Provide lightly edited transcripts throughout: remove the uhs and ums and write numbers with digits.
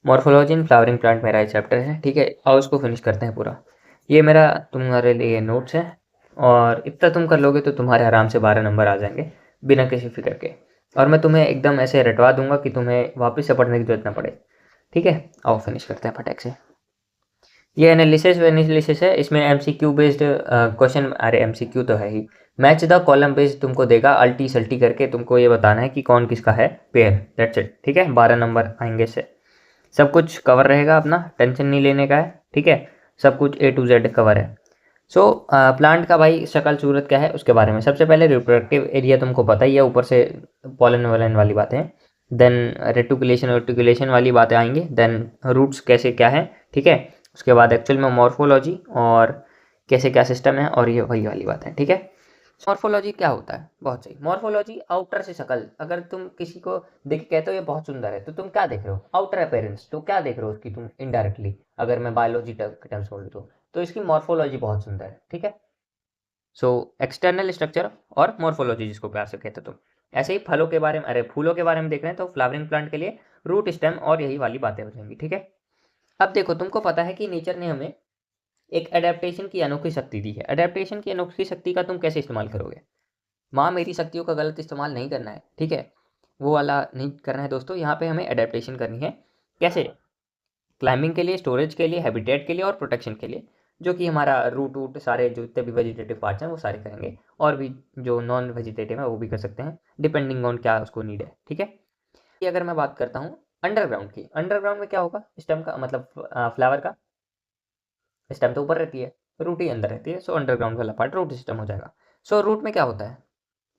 Morphology in flowering plant मेरा chapter है, ठीक है। और उसको फिनिश करते हैं पूरा। ये मेरा तुम्हारे लिए नोट्स है, और इतना तुम कर लोगे तो तुम्हारे आराम से 12 नंबर आ जाएंगे बिना किसी फिक्र के। और मैं तुम्हें एकदम ऐसे रटवा दूंगा कि तुम्हें वापस से पढ़ने की जरूरत ना पड़े, ठीक है। आओ फिनिश करते हैं फटाक से। ये एनालिसिस है, इसमें एमसीक्यू बेस्ड क्वेश्चन, अरे एमसीक्यू तो है ही। मैच द कॉलम बेस्ड तुमको देगा, अल्टी सल्टी करके तुमको ये बताना है कि कौन किसका है पेयर, दैट्स इट, ठीक है। 12 नंबर आएंगे इससे। सब कुछ कवर रहेगा, अपना टेंशन नहीं लेने का है, ठीक है। सब कुछ A to Z कवर है। सो प्लांट का भाई शक्ल सूरत क्या है उसके बारे में। सबसे पहले रिप्रोडक्टिव एरिया तुमको पता ही है, ऊपर से पॉलन वॉलन वाली बातें। देन रेटिकुलेशन वाली बातें आएंगी। देन रूट्स कैसे क्या है, ठीक है। उसके बाद एक्चुअल में मॉर्फोलॉजी और कैसे क्या सिस्टम है, और ये वही वाली बात है, ठीक है। मॉर्फोलॉजी क्या होता है, बहुत सही। मॉर्फोलॉजी आउटर से शक्ल, अगर तुम किसी को देख के कहते हो ये बहुत सुंदर है, तो तुम क्या देख रहे हो, आउटर अपेयरेंस, तो क्या देख रहे हो उसकी तुम इनडायरेक्टली, अगर मैं बायोलॉजी टर्म्स बोलूँ तो इसकी मॉर्फोलॉजी बहुत सुंदर है, ठीक है। सो एक्सटर्नल स्ट्रक्चर और मॉर्फोलॉजी जिसको प्यार से कहते हो तुम। ऐसे ही फलों के बारे में, अरे फूलों के बारे में देख रहे हैं तो फ्लावरिंग प्लांट के लिए रूट स्टेम और यही वाली बातें हो जाएंगी, ठीक है। अब देखो, तुमको पता है कि नेचर ने हमें एक एडेप्टेशन की अनोखी शक्ति दी है। एडेप्टेशन की अनोखी शक्ति का तुम कैसे इस्तेमाल करोगे। माँ मेरी शक्तियों का गलत इस्तेमाल नहीं करना है, ठीक है। वो वाला नहीं करना है दोस्तों। यहाँ पे हमें एडेप्टेशन करनी है। कैसे? क्लाइंबिंग के लिए, स्टोरेज के लिए, हैबिटेट के लिए और प्रोटेक्शन के लिए, जो कि हमारा रूट वूट सारे जो जितने भी वेजिटेटिव पार्ट्स हैं वो सारे करेंगे, और भी जो नॉन वेजिटेटिव है वो भी कर सकते हैं, डिपेंडिंग ऑन क्या उसको नीड है, ठीक है। ये अगर मैं बात करता हूँ अंडरग्राउंड की, अंडरग्राउंड में क्या होगा, स्टेम का मतलब फ्लावर का स्टेम तो ऊपर रहती है, रूट ही अंदर रहती है। सो अंडरग्राउंड वाला पार्ट रूट सिस्टम हो जाएगा। सो रूट में क्या होता है,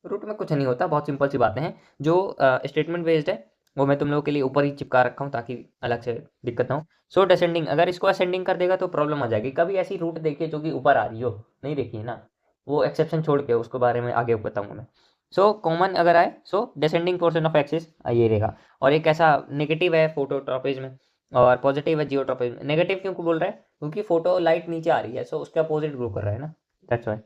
रूट में कुछ नहीं होता, बहुत सिंपल सी बातें हैं। जो स्टेटमेंट बेस्ड है वो मैं तुम लोगों के लिए ऊपर ही चिपका रखा हूँ ताकि अलग से दिक्कत ना हो। सो डिसेंडिंग, अगर इसको असेंडिंग कर देगा तो प्रॉब्लम आ जाएगी। कभी ऐसी रूट देखिए जो कि ऊपर आ रही हो, नहीं देखी है ना, वो एक्सेप्शन छोड़ के उसको बारे में आगे बताऊंगा मैं। सो कॉमन अगर आए, सो डिसेंडिंग पोर्शन ऑफ एक्सिस ये रहेगा। और एक ऐसा नेगेटिव है फोटोट्रॉपिज्म में, और पॉजिटिव है जियोट्रॉपिज्म। नेगेटिव क्यों बोल रहा है, क्योंकि फोटो लाइट नीचे आ रही है, सो उसका अपोजिट ग्रो कर रहा है ना, दैट्स वाई।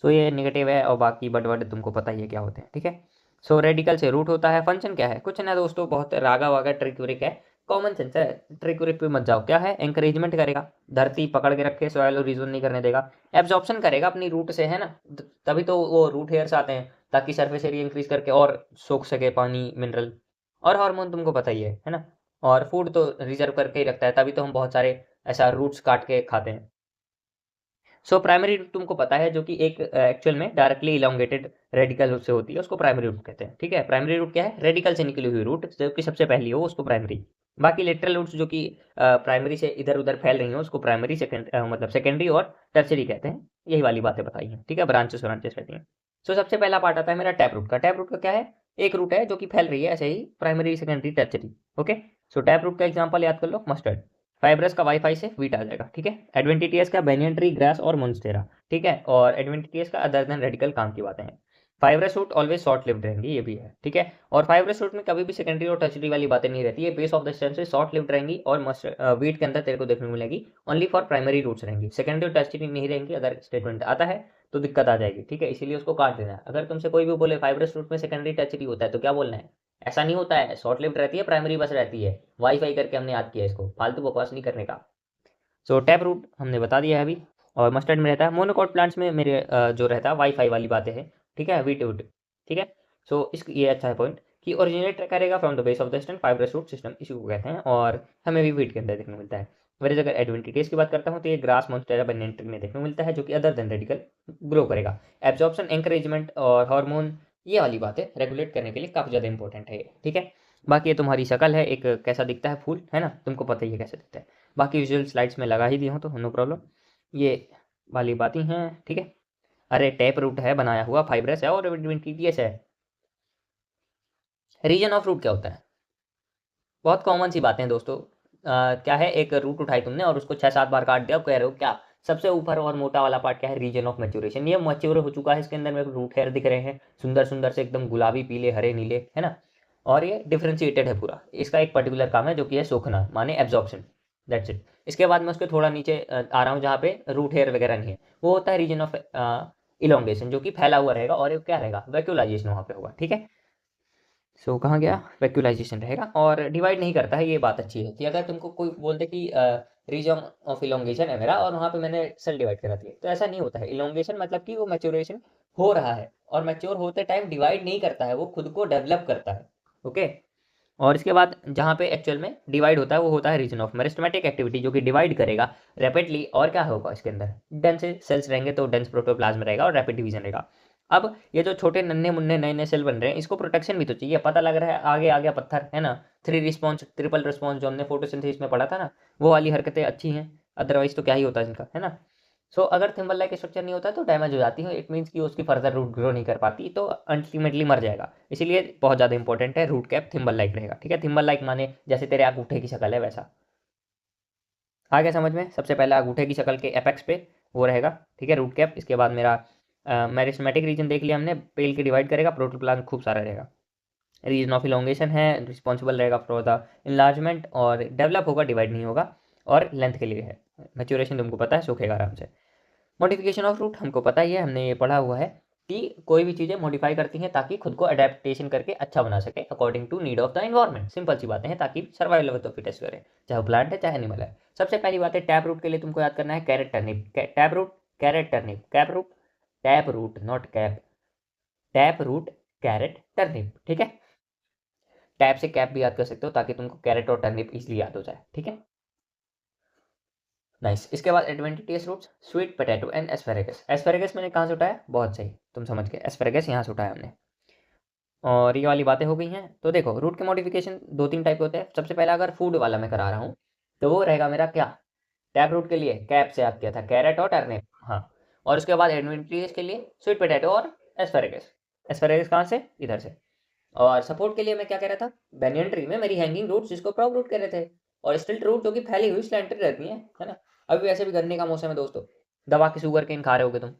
सो ये नेगेटिव है, और बाकी बट वर्ड तुमको पता ही है क्या होते हैं, ठीक है। सो रेडिकल से रूट होता है। फंक्शन क्या है, कुछ ना दोस्तों, बहुत रागा वागा ट्रिक व्रिक है, कॉमन सेंस है, ट्रिक व्रिक पे मत जाओ। क्या है, एंकरेजमेंट करेगा, धरती पकड़ के रखे, सॉइल और रीजन नहीं करने देगा। एब्जॉर्प्शन करेगा अपनी रूट से, है ना, तभी तो वो रूट हेयर्स आते हैं, ताकि सरफेस एरिया इंक्रीज करके और सोख सके पानी मिनरल। और हार्मोन तुमको पता ही है ना। और फूड तो रिजर्व करके ही रखता है, तभी तो हम बहुत सारे ऐसा रूट्स काट के खाते हैं। सो प्राइमरी रूट तुमको पता है, जो कि एक एक्चुअल में डायरेक्टली इलोंगेटेड रेडिकल से होती है, उसको प्राइमरी रूट कहते हैं, ठीक है। प्राइमरी रूट क्या है, रेडिकल से निकली हुई रूट जो कि सबसे पहली हो उसको प्राइमरी। बाकी लेटरल रूट्स जो कि प्राइमरी से इधर उधर फैल रही हो उसको प्राइमरी, मतलब सेकेंडरी और टर्सरी कहते हैं। यही वाली बातें बताई हैं, ठीक है। ब्रांचेस ब्रांचेस रहती हैं। सो सबसे पहला पार्ट आता है मेरा टैप रूट का। टैप रूट का क्या है, एक रूट है जो कि फैल रही है ऐसे ही, प्राइमरी सेकेंडरी टर्सरी, ओके। सो टैप रूट का एग्जाम्पल याद कर लो, मस्टर्ड। फाइब्रस का वाईफाई से वीट आ जाएगा, ठीक है। एडवेंटिटियस का बेनियन ट्री, ग्रास और मोन्स्टेरा, ठीक है। और एडवेंटिटियस का अदर देन रेडिकल काम की बातें हैं। Fibrous root always short lived रहेंगी, ये भी है, ठीक है। और फाइब्रस रूट में कभी भी सेकेंडरी और टर्सरी वाली बातें नहीं रहती है, बेस ऑफ द स्टेम से शॉर्ट लिव्ड रहेंगी। और वीट के अंदर तेरे को देखने को मिलेगी ओनली फॉर प्राइमरी रूट्स रहेंगी, सेकेंडरी और टर्सरी नहीं रहेंगी। अगर स्टेटमेंट आता है तो दिक्कत आ जाएगी, ठीक है। इसीलिए उसको काट देना है। अगर तुमसे कोई भी बोले फाइब्रस रूट में सेकेंडरी टर्सरी होता है तो क्या बोलना है, ऐसा नहीं होता है, शॉर्ट लिव्ड रहती है, प्राइमरी बस रहती है। वाईफाई करके हमने याद किया इसको, फालतू बकवास नहीं करने का। सो टैप रूट हमने बता दिया है अभी। और मस्टर्ड में रहता है। मोनोकॉट प्लांट्स में मेरे जो रहता है वाईफाई वाली बातें हैं, ठीक है, वीट वुड, ठीक है। सो इस ये अच्छा है पॉइंट कि ओरिजिनेट करेगा from the base of the stem, fibrous root system इसी को कहते हैं, और हमें भी वीट के अंदर देखने को मिलता है। वेरेज अगर एडवेंटिटीज की बात करता हूँ तो ये ग्रास मोन्स्टेरा बेनियन में देखने को मिलता है, जो कि अदर देन रेडिकल ग्रो करेगा। एब्जॉर्प्शन, एंकरेजमेंट और हार्मोन, ये वाली बातें रेगुलेट करने के लिए काफ़ी ज़्यादा इंपॉर्टेंट है ये, ठीक है। बाकी ये तुम्हारी शक्ल है, एक कैसा दिखता है फूल, है ना, तुमको पता ही है कैसे दिखता है। बाकी विजुअल स्लाइड्स में लगा ही दी हूँ तो नो प्रॉब्लम, ये वाली बातें हैं, ठीक है। अरे टैप रूट है बनाया हुआ, फाइब्रस है और एडवेंटिटियस है। रीजन ऑफ रूट क्या होता है, बहुत कॉमन सी बातें हैं दोस्तों। क्या है, एक रूट उठाई तुमने और उसको 6-7 बार काट दिया, कह रहे हो क्या, सबसे ऊपर और मोटा वाला पार्ट क्या है, रीजन ऑफ मैच्योरेशन। ये मैच्योर हो चुका है, इसके अंदर मेरे को रूट हेयर दिख रहे हैं, सुंदर सुंदर से एकदम गुलाबी पीले हरे नीले, है ना। और ये डिफ्रेंशिएटेड है पूरा। इसका एक पर्टिकुलर काम है जो कि है सोखना, माने एब्जॉर्प्शन, दैट्स इट। इसके बाद मैं उसके थोड़ा नीचे आ रहा हूँ जहाँ पे रूट हेयर वगैरह नहीं है, वो होता है रीजन ऑफ इलोंगेशन, जो कि फैला हुआ रहेगा, और क्या रहेगा, वैक्यूलाइजेशन वहाँ पे होगा, ठीक है। सो कहाँ गया, वैक्यूलाइजेशन रहेगा और डिवाइड नहीं करता है, ये बात अच्छी है कि अगर तुमको कोई बोल दे कि रीजन ऑफ इलोंगेशन है मेरा और वहाँ पे मैंने सेल डिवाइड करा दिया, तो ऐसा नहीं होता है। इलोंगेशन मतलब कि वो मैच्योरेशन हो रहा है और मैच्योर होते टाइम डिवाइड नहीं करता है, वो खुद को डेवलप करता है। ओके। और इसके बाद जहाँ पे एक्चुअल में डिवाइड होता है वो होता है रीजन ऑफ मेरिस्टेमेटिक एक्टिविटी, जो कि डिवाइड करेगा रैपिडली। और क्या होगा इसके अंदर, डेंस सेल्स रहेंगे तो डेंस प्रोटोप्लाज्म रहेगा और रैपिड डिवीजन रहेगा। अब ये जो छोटे नन्हे मुन्ने नए नए सेल बन रहे हैं, इसको प्रोटेक्शन भी तो चाहिए। पता लग रहा है आगे आ गया पत्थर, है ना। 3 रिस्पॉन्स ट्रिपल रिस्पॉन्स जो हमने फोटोसिंथेसिस में पढ़ा था ना, वो वाली हरकतें अच्छी हैं, अदरवाइज तो क्या ही होता है इनका, है ना। सो अगर थिम्बल लाइक स्ट्रक्चर नहीं होता तो डैमेज हो जाती है, इट मीन्स कि उसकी फर्दर रूट ग्रो नहीं कर पाती, तो अल्टीमेटली मर जाएगा। इसीलिए बहुत ज़्यादा इंपॉर्टेंट है रूट कैप थिम्बल लाइक रहेगा। ठीक है, थिम्बल लाइक माने जैसे तेरे अंगूठे की शक्ल है वैसा। आ गया समझ में। सबसे पहले अंगूठे की शक्ल के एपेक्स पे वो रहेगा, ठीक है, रूट कैप। इसके बाद मेरा मेरिस्टेमेटिक रीजन देख लिया हमने, पेल के डिवाइड करेगा, प्रोटोप्लाज्म खूब सारा रहेगा। रीजन ऑफ इलोंगेशन है, रिस्पॉन्सिबल रहेगा फॉर द इनलार्जमेंट और डेवलप होगा, डिवाइड नहीं होगा। और लेंथ के लिए है, मैच्योरेशन तुमको पता है, सूखेगा आराम से। मॉडिफिकेशन ऑफ रूट हमको पता ही है, हमने ये पढ़ा हुआ है कि कोई भी चीज़ें मॉडिफाई करती हैं ताकि खुद को अडेप्टेशन करके अच्छा बना सके according to need of the environment. Simple सी बातें हैं, ताकि सर्वाइवल ऑफ द फिटेस्ट करे, चाहे वो प्लांट है चाहे एनिमल है। सबसे पहली बात है टैप रूट के लिए तुमको याद करना है carrot turnip. Tap root, carrot turnip, cap root, tap root not cap, tap root, carrot turnip. ठीक है, टैप से कैप भी याद कर सकते हो ताकि तुमको कैरेट और टर्निप इसलिए याद हो जाए। ठीक है, नाइस। इसके बाद adventitious roots, sweet potato and asparagus. Asparagus मैंने कहाँ से उठाया, बहुत सही, तुम समझ गए, एस्पेरेगस यहाँ से उठाया हमने। और ये वाली बातें हो गई हैं। तो देखो रूट के मॉडिफिकेशन 2-3 टाइप के होते हैं। सबसे पहला अगर फूड वाला मैं करा रहा हूँ तो वो रहेगा मेरा क्या, टैप रूट के लिए कैप से याद किया था, कैरेट और टर्निप, हाँ। और उसके बाद एडवेंटिटियस के लिए स्वीट पोटैटो और एस्पेरेगस। एस्पेरेगस कहाँ से, इधर से। और सपोर्ट के लिए मैं क्या कह रहा था, बेनियन ट्री में मेरी हैंगिंग रूट्स जिसको प्रॉप रूट कह रहे थे, और स्टिल्ट रूट जो कि फैली हुई स्लैंटेड रहती है ना। अभी वैसे भी गन्ने का मौसम है दोस्तों, दबा के शुगर केन खा रहे होगे तुम।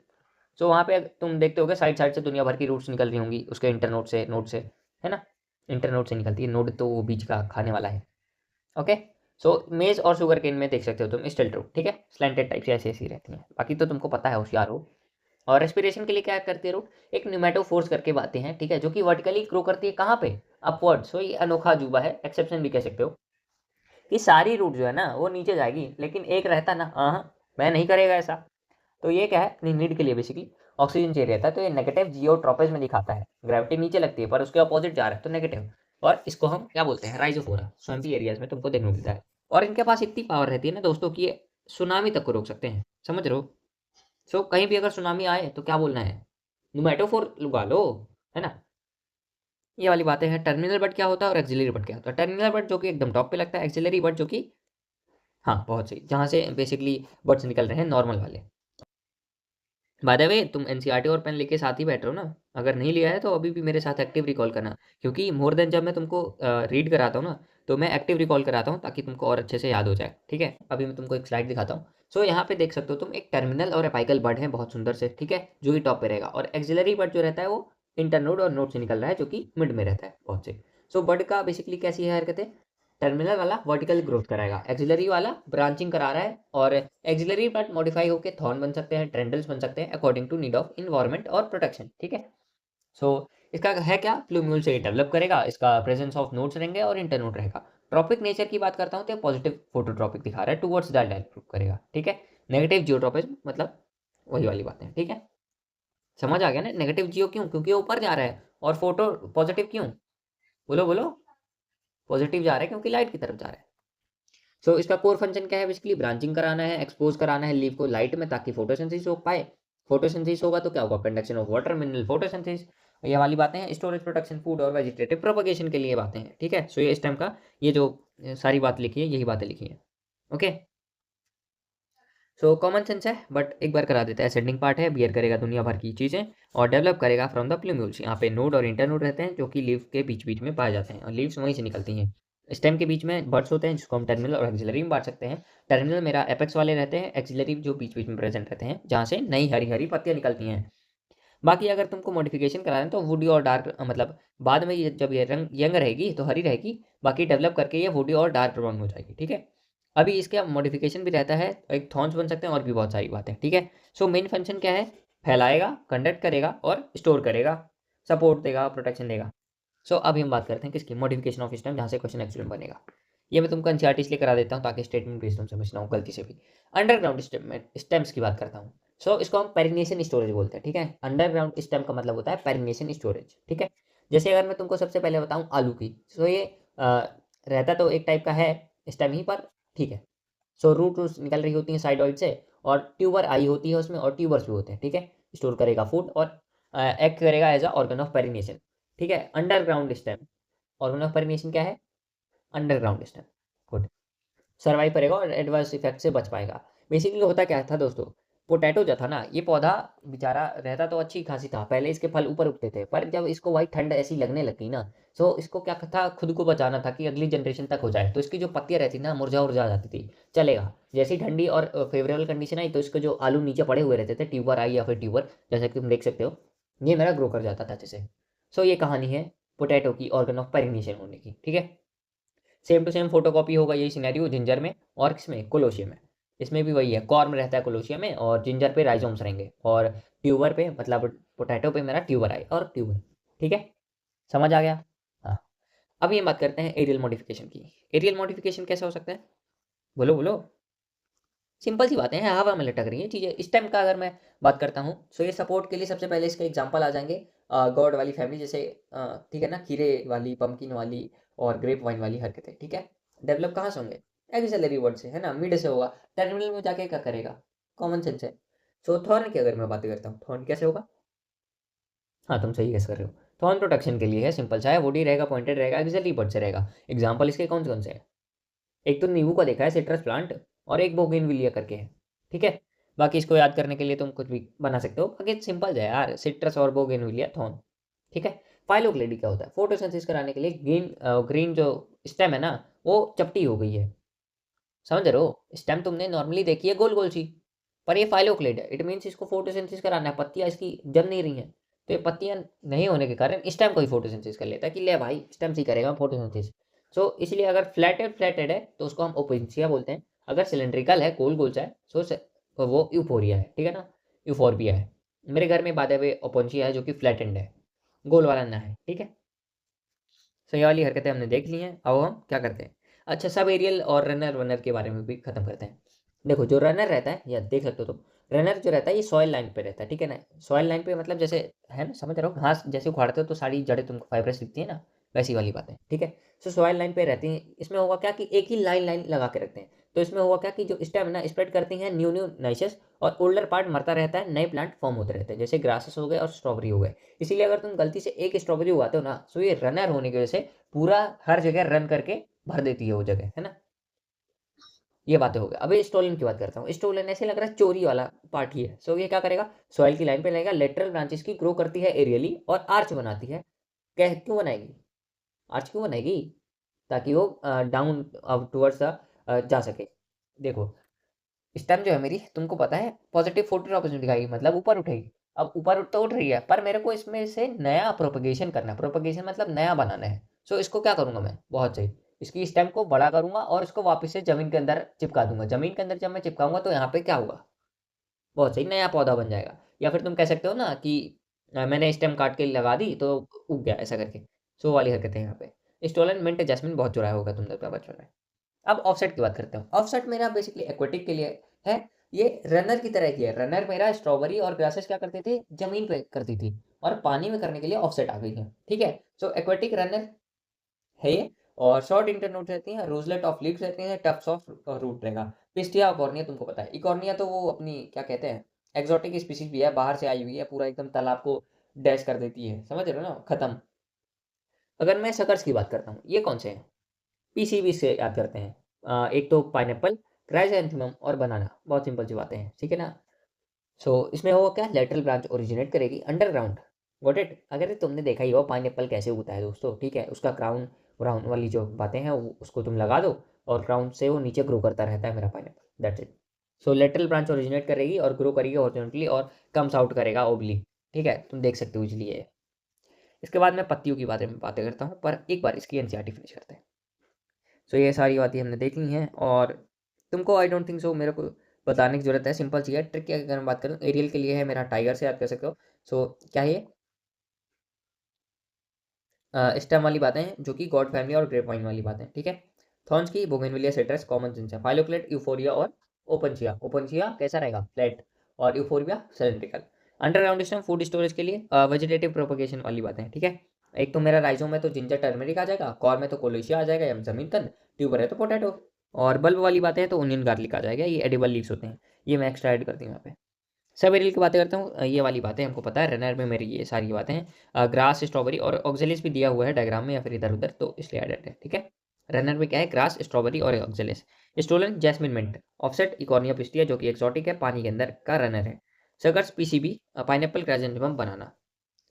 सो वहाँ पे तुम देखते होगे साइड साइड से दुनिया भर की रूट्स निकल रही होंगी उसके इंटरनोड से, नोड से, है ना। इंटरनोड से निकलती है, नोड तो वो बीच का खाने वाला है। ओके। सो मेज और शुगर केन में देख सकते हो तुम स्टिल्ट रूट, ठीक है, स्लैंटेड टाइप से ऐसी ऐसी रहती हैं, बाकी तो तुमको पता है, होशियार हो। और रेस्पिरेशन के लिए क्या करती है रूट, एक न्यूमेटोफोर्स करके बातें हैं, ठीक है, जो कि वर्टिकली ग्रो करती है, कहाँ पे, अपवर्ड। सो ये अनोखा अजूबा है, एक्सेप्शन भी कह सकते हो, कि सारी रूट जो है ना वो नीचे जाएगी, लेकिन एक रहता ना, हाँ मैं नहीं करेगा ऐसा। तो ये क्या है, अपनी नीड के लिए बेसिकली ऑक्सीजन चाहिए रहता है, तो ये नेगेटिव जियोट्रोपिज्म में दिखाता है, ग्रेविटी नीचे लगती है पर उसके अपोजिट जा रहा है तो नेगेटिव। और इसको हम क्या बोलते हैं, राइजोफोरा, स्वैम्पी एरियाज में तुमको देखने को मिलता है। और इनके पास इतनी पावर रहती है ना दोस्तों कि ये सुनामी तक को रोक सकते हैं, समझ रहे हो। सो कहीं भी अगर सुनामी आए तो क्या बोलना है, न्यूमेटोफोर लगा लो, है ना। ये वाली बातें हैं। टर्मिनल बट क्या होता है और एक्सिलरी बट क्या होता है। टर्मिनल बट जो कि एकदम टॉप पे लगता है, एक्सिलरी बट जो कि, हाँ बहुत सही, जहाँ से बेसिकली बर्ड्स निकल रहे हैं नॉर्मल वाले। बाय द वे तुम एनसीईआरटी और पेन लेके साथ ही बैठ रहे हो ना, अगर नहीं लिया है तो अभी भी मेरे साथ एक्टिव रिकॉल करना, क्योंकि मोर देन जब मैं तुमको रीड कराता हूँ ना, तो मैं एक्टिव रिकॉल कराता हूँ ताकि तुमको और अच्छे से याद हो जाए। ठीक है, अभी मैं तुमको एक स्लाइड दिखाता हूँ। सो यहाँ पे देख सकते हो तुम, एक टर्मिनल और एपाइकल बर्ड है बहुत सुंदर से, ठीक है, जो कि टॉप पे रहेगा, और एक्सिलरी बर्ड जो रहता है वो इंटरनोड और नोड से निकल रहा है, जो कि मिड में रहता है बहुत से। सो बर्ड का बेसिकली कैसी है हरकतें, टर्मिनल वाला वर्टिकल ग्रोथ कराएगा, एक्सिलरी वाला ब्रांचिंग करा रहा है, और एक्सिलरी पार्ट मॉडिफाई होकर थॉर्न बन सकते हैं, ट्रेंडल्स बन सकते हैं according to need of environment और प्रोटेक्शन। ठीक है, सो इसका है क्या, प्लूम्यूल से डेवलप करेगा, इसका प्रेजेंस ऑफ नोड्स रहेंगे और इंटरनोड रहेगा। ट्रॉपिक नेचर की बात करता हूँ तो पॉजिटिव फोटोट्रॉपिक दिखा रहा है, टुवर्ड्स द डेवलप करेगा, ठीक है। नेगेटिव जियोट्रॉपिज्म मतलब वही वाली बातें, ठीक है, समझ आ गया ना। नेगेटिव जियो क्यों, क्योंकि वो ऊपर जा रहा है, और फोटो पॉजिटिव क्यों, बोलो बोलो, पॉजिटिव जा रहा है क्योंकि लाइट की तरफ जा रहा है। सो इसका कोर फंक्शन क्या है, बेसिकली ब्रांचिंग कराना है, एक्सपोज कराना है लीफ को लाइट में ताकि फोटोसिंथेसिस हो पाए। फोटोसिंथेसिस होगा तो क्या होगा, conduction of water, mineral photosynthesis, ये वाली बातें हैं। स्टोरेज, प्रोटेक्शन, फूड और वेजिटेटिव प्रोपगेशन के लिए बातें हैं, ठीक है। सो ये इस टाइम का ये जो सारी बात लिखी है यही बातें लिखी हैं। ओके, सो कॉमन सेंस है बट एक बार करा देता है। असेंडिंग पार्ट है, बियर करेगा दुनिया भर की चीज़ें और डेवलप करेगा फ्रॉम द प्लूम्यूल्स। यहाँ पे नोड और इंटरनोड रहते हैं जो कि लीव के बीच बीच में पाए जाते हैं, और लीव्स वहीं से निकलती हैं। स्टेम के बीच में बर्ड्स होते हैं जिसको हम टर्मिनल और एक्सिलरी में बांट सकते हैं। टर्मिनल मेरा एपेक्स वाले रहते हैं, एक्सिलरी जो बीच बीच में प्रेजेंट रहते हैं जहाँ से नई हरी हरी पत्तियाँ निकलती हैं। बाकी अगर तुमको मॉडिफिकेशन कराना है तो वुडी और डार्क, मतलब बाद में जब ये रंग यंग रहेगी तो हरी रहेगी, बाकी डेवलप करके ये वुडी और डार्क ब्राउन हो जाएगी, ठीक है। अभी इसका मॉडिफिकेशन भी रहता है, एक थॉर्न्स बन सकते हैं और भी बहुत सारी बातें, ठीक है। सो मेन फंक्शन क्या है, फैलाएगा, कंडक्ट करेगा और स्टोर करेगा, सपोर्ट देगा, प्रोटेक्शन देगा। सो अभी हम बात करते हैं किसकी, मॉडिफिकेशन ऑफ स्टेम, जहाँ से क्वेश्चन एक्चुअली बनेगा। ये मैं तुमको एनसीईआरटी इसलिए करा देता हूँ ताकि स्टेटमेंट बेस्ड तुम समझ ना हो गलती से भी। अंडरग्राउंड स्टेम्स की बात करता हूँ। सो इसको हम पेरिनेशन स्टोरेज बोलते हैं, ठीक है। अंडरग्राउंड स्टेम का मतलब होता है पेरिनेशन स्टोरेज, ठीक है। जैसे अगर मैं तुमको सबसे पहले बताऊँ आलू की, सो ये रहता तो एक टाइप का है स्टेम ही पर, ठीक है। सो रूट निकल रही होती है साइडॉइड से, और ट्यूबर आई होती है उसमें, और ट्यूबर्स भी होते हैं, ठीक है। स्टोर करेगा फूड और एक्ट करेगा as a organ of perennation, ठीक है। Underground stem, organ of perennation क्या है, अंडरग्राउंड स्टेम, गुड। सर्वाइव करेगा और एडवर्स इफेक्ट से बच पाएगा। बेसिकली होता क्या था दोस्तों, पोटैटो जो था ना, ये पौधा बेचारा रहता तो अच्छी खासी था, पहले इसके फल ऊपर उगते थे, पर जब इसको वही ठंड ऐसी लगने लगी ना, तो इसको क्या था, खुद को बचाना था कि अगली जनरेशन तक हो जाए, तो इसकी जो पत्तियां रहती ना मुरझा उर्झा जाती थी। चलेगा, जैसी ठंडी और फेवरेबल कंडीशन आई, तो इसके जो आलू नीचे पड़े हुए रहते थे, ट्यूबर आई या फिर ट्यूबर, जैसे कि तुम देख सकते हो, ये मेरा ग्रो कर जाता था अच्छे से। सो ये कहानी है पोटैटो की ऑर्गन ऑफ पेरिनेशन होने की, ठीक है। सेम टू सेम फोटोकॉपी होगा यही सिनेरियो जिंजर में और किसमें, कोलोशियम में। इसमें भी वही है, कॉर्म रहता है कोलोशियम में, और जिंजर पे राइजोम्स रहेंगे, और ट्यूबर पे मतलब पोटैटो पे मेरा ट्यूबर आए और ट्यूबर, ठीक है। समझ आ गया। हाँ, अब ये बात करते हैं एरियल मॉडिफिकेशन की। एरियल मॉडिफिकेशन कैसे हो सकता है, बोलो बोलो। सिंपल सी बातें हैं, हवा में लटक रही है चीज़ें। स्टेम का अगर मैं बात करता हूँ, सो ये सपोर्ट के लिए सबसे पहले इसके एग्जांपल आ जाएंगे गॉड वाली फैमिली, जैसे ठीक है ना, खीरे वाली, पंपकिन वाली और ग्रेप वाइन वाली हरकतें, ठीक है। डेवलप कहाँ से होंगे, एक्सिलरी वर्ड से, है ना, मिड से होगा। टर्मिनल में जाके क्या करेगा, कॉमन सेंस है। सो थॉर्न की अगर मैं बात करता हूँ, थॉर्न कैसे होगा, हाँ तुम सही गेस कर रहे हो। थॉर्न प्रोटेक्शन के लिए है, सिंपल सा है, वुडी रहेगा, पॉइंटेड रहेगा, एक्सिलरी वर्ड से रहेगा। एग्जाम्पल इसके कौन से हैं, एक तो नींबू का देखा है, सिट्रस प्लांट, और एक बोगेनविलिया करके है, ठीक है। बाकी इसको याद करने के लिए तुम कुछ भी बना सकते हो, बाकी सिंपल है यार, सिट्रस और बोगेनविलिया, थॉर्न, ठीक है। फाइलोक्लेडी क्या होता है, फोटोसिंथेसिस कराने के लिए ग्रीन ग्रीन जो स्टेम है ना, वो चपटी हो गई है, समझ रहे हो। स्टेम तुमने नॉर्मली देखी है गोल गोल सी, पर ये फाइलोक्लेड है, इट मीन्स इसको फोटोसिंथेसिस कराना है, पत्तियां इसकी जम नहीं रही हैं, तो ये पत्तियां नहीं होने के कारण स्टेम को ही फोटोसिंथेसिस कर लेता है कि ले भाई स्टेम से करेगा फोटोसिंथेसिस। सो इसलिए अगर फ्लैटेड है तो उसको हम ओपेंसिया बोलते हैं, अगर सिलेंड्रिकल है, गोल गोल सा है, तो वो यूफोरिया है, ठीक है ना, यूफोरबिया है। मेरे घर में बात है ओपोन्सिया है जो कि फ्लैटेंड है, गोल वाला ना है, ठीक है। सो ये वाली हरकतें हमने देख ली हैं, अब हम क्या करते हैं, अच्छा सब एरियल और रनर वनर के बारे में भी खत्म करते हैं। देखो जो रनर रहता है, या देख सकते हो तुम, रनर जो रहता है ये सॉइल लाइन पे रहता है, ठीक है ना। सॉइल लाइन पे मतलब जैसे, है ना, समझ रहे हो, घास जैसे उखाड़ते हो तो सारी जड़ें तुमको फाइब्रस दिखती है ना, वैसी वाली बातें, ठीक है। सो सॉइल लाइन पे रहती हैं, इसमें होगा क्या कि एक ही लाइन लाइन लगा के रखते हैं, तो इसमें होगा क्या कि जो स्टेम है ना, स्प्रेड करती हैं न्यू न्यू नाइसेस, और ओल्डर पार्ट मरता रहता है, नए प्लांट फॉर्म होते रहते हैं, जैसे ग्रासेस हो गए और स्ट्रॉबेरी हो गए। इसीलिए अगर तुम गलती से एक स्ट्रॉबेरी उगाते हो ना, तो ये रनर होने की वजह से पूरा हर जगह रन करके भर देती है वो जगह, है ना। ये बातें हो गई। अभी स्टोलन की बात करता हूँ, स्टोलन ऐसे लग रहा है चोरी वाला पार्ट ही है। सो ये क्या करेगा, सॉइल की लाइन पे रहेगा, लेटरल ब्रांचेस की ग्रो करती है एरियली, और आर्च बनाती है। क्या क्यों बनाएगी, आर्च क्यों बनाएगी, ताकि वो डाउन अब टूवर्ड्स जा सके। देखो स्टेम जो है मेरी, तुमको पता है पॉजिटिव फोटो अपॉर्चुनिटी दिखाएगी, मतलब ऊपर उठेगी। अब ऊपर उठ तो उठ रही है, पर मेरे को इसमें से नया प्रोपगेशन करना है, प्रोपगेशन मतलब नया बनाना है। सो इसको क्या करूंगा मैं, बहुत सही, इसकी स्टेम को बड़ा करूंगा और इसको वापस से जमीन के अंदर चिपका दूंगा। जमीन के अंदर जब मैं चिपकाऊंगा तो यहाँ पे क्या होगा, बहुत सही, नया पौधा बन जाएगा। या फिर तुम कह सकते हो ना कि मैंने स्टेम काट के लगा दी तो उग गया, ऐसा करके। सो वाली हरकतें यहाँ पे। स्टोलन मिंट जैस्मिन बहुत जुड़ा होगा तुम लोग का बचपन में। अब ऑफसेट की बात करते हैं। ऑफसेट मेरा बेसिकली एक्वेटिक के लिए है, ये रनर की तरह की है। रनर मेरा स्ट्रॉबेरी और ग्रासेस क्या करते थे, जमीन पे करती थी, और पानी में करने के लिए ऑफसेट आ गई है, ठीक है। सो एक्वेटिक रनर है ये, और शॉर्ट इंटरनोट रहती हैं, रोजलेट ऑफ लीव्स रहती हैं, टफ्स ऑफ रूट रहेगा। पिस्टिया कॉर्निया तुमको पता है, इकॉर्निया तो वो अपनी क्या कहते हैं, एक्सोटिक स्पीसीज भी है, बाहर से आई हुई है, पूरा एकदम तालाब को डैश कर देती है, समझ रहे हो ना, खत्म। अगर मैं सकर्स की बात करता हूँ, ये कौन से हैं, पीसीबी से याद करते हैं। एक तो पाइनएप्पल, क्राइसैंथेमम और बनाना, बहुत सिंपल सी बातें हैं, ठीक है ना। सो इसमें होगा क्या, लेटरल ब्रांच ओरिजिनेट करेगी अंडरग्राउंड, गॉट इट। अगर तुमने देखा ही हो पाइनएप्पल कैसे उगता है दोस्तों, ठीक है, उसका क्राउन ब्राउन वाली जो बातें हैं उसको तुम लगा दो, और क्राउन से वो नीचे ग्रो करता रहता है मेरा pineapple, that's it. So lateral branch originate करेगी और ग्रो करेगी हॉरिजॉन्टली, और कम्स आउट करेगा ओबली, ठीक है, तुम देख सकते हो इजली ये। इसके बाद मैं पत्तियों की बातें करता हूँ, पर एक बार इसकी एनसीईआरटी फिनिश करते हैं। सो ये सारी बातें हमने देख ली हैं, और तुमको आई डोंट थिंक सो मेरे को बताने की जरूरत है, सिंपल सी है। ट्रिक की अगर मैं बात करूँ, एरियल के लिए है मेरा टाइगर से याद कर सकते हो। सो क्या है ये, स्टेम वाली बातें हैं जो कि गॉड फैमिली और ग्रेप वाइन वाली बातें, ठीक है। थॉर्न्स की बोगेनविलिया, सिट्रस, कॉमन सेंस है। फाइलोक्लेट, यूफोरिया और ओपनचिया। ओपनचिया कैसा रहेगा, फ्लैट, और euphoria cylindrical. Underground system food storage के लिए वेजिटेटिव प्रोपगेशन वाली बातें हैं, ठीक है। एक तो मेरा राइजोम में तो जिंजर टर्मरिक आ जाएगा, कॉर में तो कोलोशिया आ जाएगा या जमीन कंद, ट्यूबर है तो पोटैटो, और बल्ब वाली बातें हैं तो ओनियन गार्लिक आ जाएगा, ये एडिबल लीव्स होते हैं, ये मैं एक्स्ट्रा ऐड करती हूँ यहाँ पे। सब एरियल की बातें करता हूँ, ये वाली बातें हमको पता है, रनर में मेरी ये सारी बातें हैं। ग्रास, स्ट्रॉबेरी और ऑक्जेलिस भी दिया हुआ है डायग्राम में या फिर इधर उधर, तो इसलिए एडेड है, ठीक है। रनर में क्या है, ग्रास, स्ट्रॉबेरी और oxalis. Stolon, jasmine mint. Offset, eichhornia pistia जो कि एक्सोटिक है, पानी के अंदर का रनर है। सकर्स, पीसीबी, पाइनएप्पल, क्राइजेंथेमम, बनाना,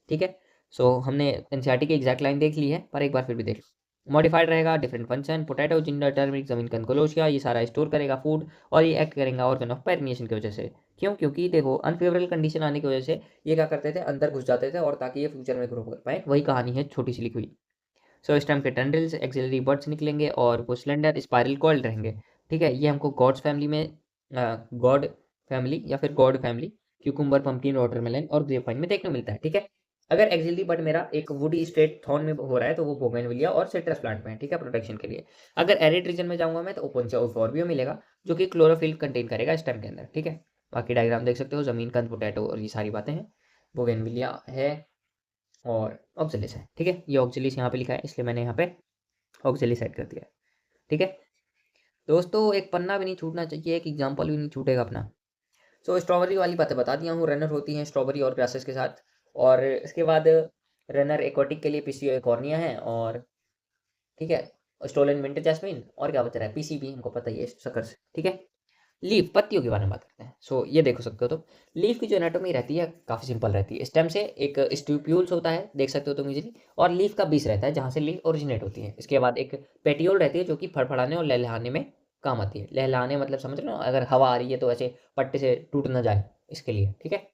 ठीक है। सो हमने एनसीईआरटी की एग्जैक्ट लाइन देख ली है, पर एक बार फिर भी देख लो। मॉडिफाइड रहेगा, different function, potato, ginger turmeric, जमीन कंद, कोलोशिया, ये सारा स्टोर करेगा फूड, और ये एक्ट करेगा ऑर्गन ऑफ पेरिनेशन की वजह से। क्यों, क्योंकि देखो अनफेवरेबल कंडीशन आने की वजह से ये क्या करते थे, अंदर घुस जाते थे, और ताकि ये फ्यूचर में ग्रो कर पाए, वही कहानी है छोटी सी लिखी हुई। सो स्टेम के टेंड्रिल्स, एक्सिलरी बर्ड्स निकलेंगे और वो सिलेंडर स्पाइरल कॉइल्ड रहेंगे, ठीक है। ये हमको गॉड्स फैमिली में, गॉड फैमिली या फिर God family, cucumber, pumpkin, watermelon और ग्रेपवाइन में देखने को मिलता है, ठीक है। अगर एक्सिलरी बर्ड मेरा एक वुडी स्टेट थॉर्न में हो रहा है तो वो बोगनविलिया और सिट्रस प्लांट में है, ठीक है, प्रोटेक्शन के लिए। अगर एरिड रीजन में जाऊंगा मैं तो ओपोन्सिया ओफोर्बिया मिलेगा, जो कि क्लोरोफिल कंटेन करेगा स्टेम के अंदर, ठीक है। बाकी डायग्राम देख सकते हो, जमीन कंद, पोटैटो और ये सारी बातें हैं। बोगनविलिया है और ऑक्जेलिस है, ठीक है। ये ऑक्जेलिस यहाँ पे लिखा है इसलिए मैंने यहाँ पे ऑक्जेलिस ऐड कर दिया है, ठीक है। दोस्तों एक पन्ना भी नहीं छूटना चाहिए, एक एग्जाम्पल भी नहीं छूटेगा अपना। सो स्ट्रॉबेरी वाली बातें बता दिया हूँ, रनर होती हैं स्ट्रॉबेरी और ग्रासेस के साथ, और इसके बाद रनर एक्वाटिक के लिए पीसीओ कॉर्निया है, और ठीक है, स्टोलन मिंट, जैस्मिन, और क्या बच रहा है, पीसीबी हमको पता ही है, शक्कर से, ठीक है। लीफ, पत्तियों के बारे में बात करते हैं। सो ये देखो सकते हो, तो लीफ की जो एनाटॉमी रहती है काफ़ी सिंपल रहती है। स्टेम से एक स्ट्यूप्यूल्स होता है, देख सकते हो तुम इजीली, और लीफ का बीज रहता है जहाँ से लीफ ओरिजिनेट होती है। इसके बाद एक पेटियोल रहती है जो कि फड़फड़ाने और लहलहाने में काम आती है। लहलहाने मतलब समझ रहे हो ना, अगर हवा आ रही है तो ऐसे पट्टे से टूट ना जाए, इसके लिए, ठीक है।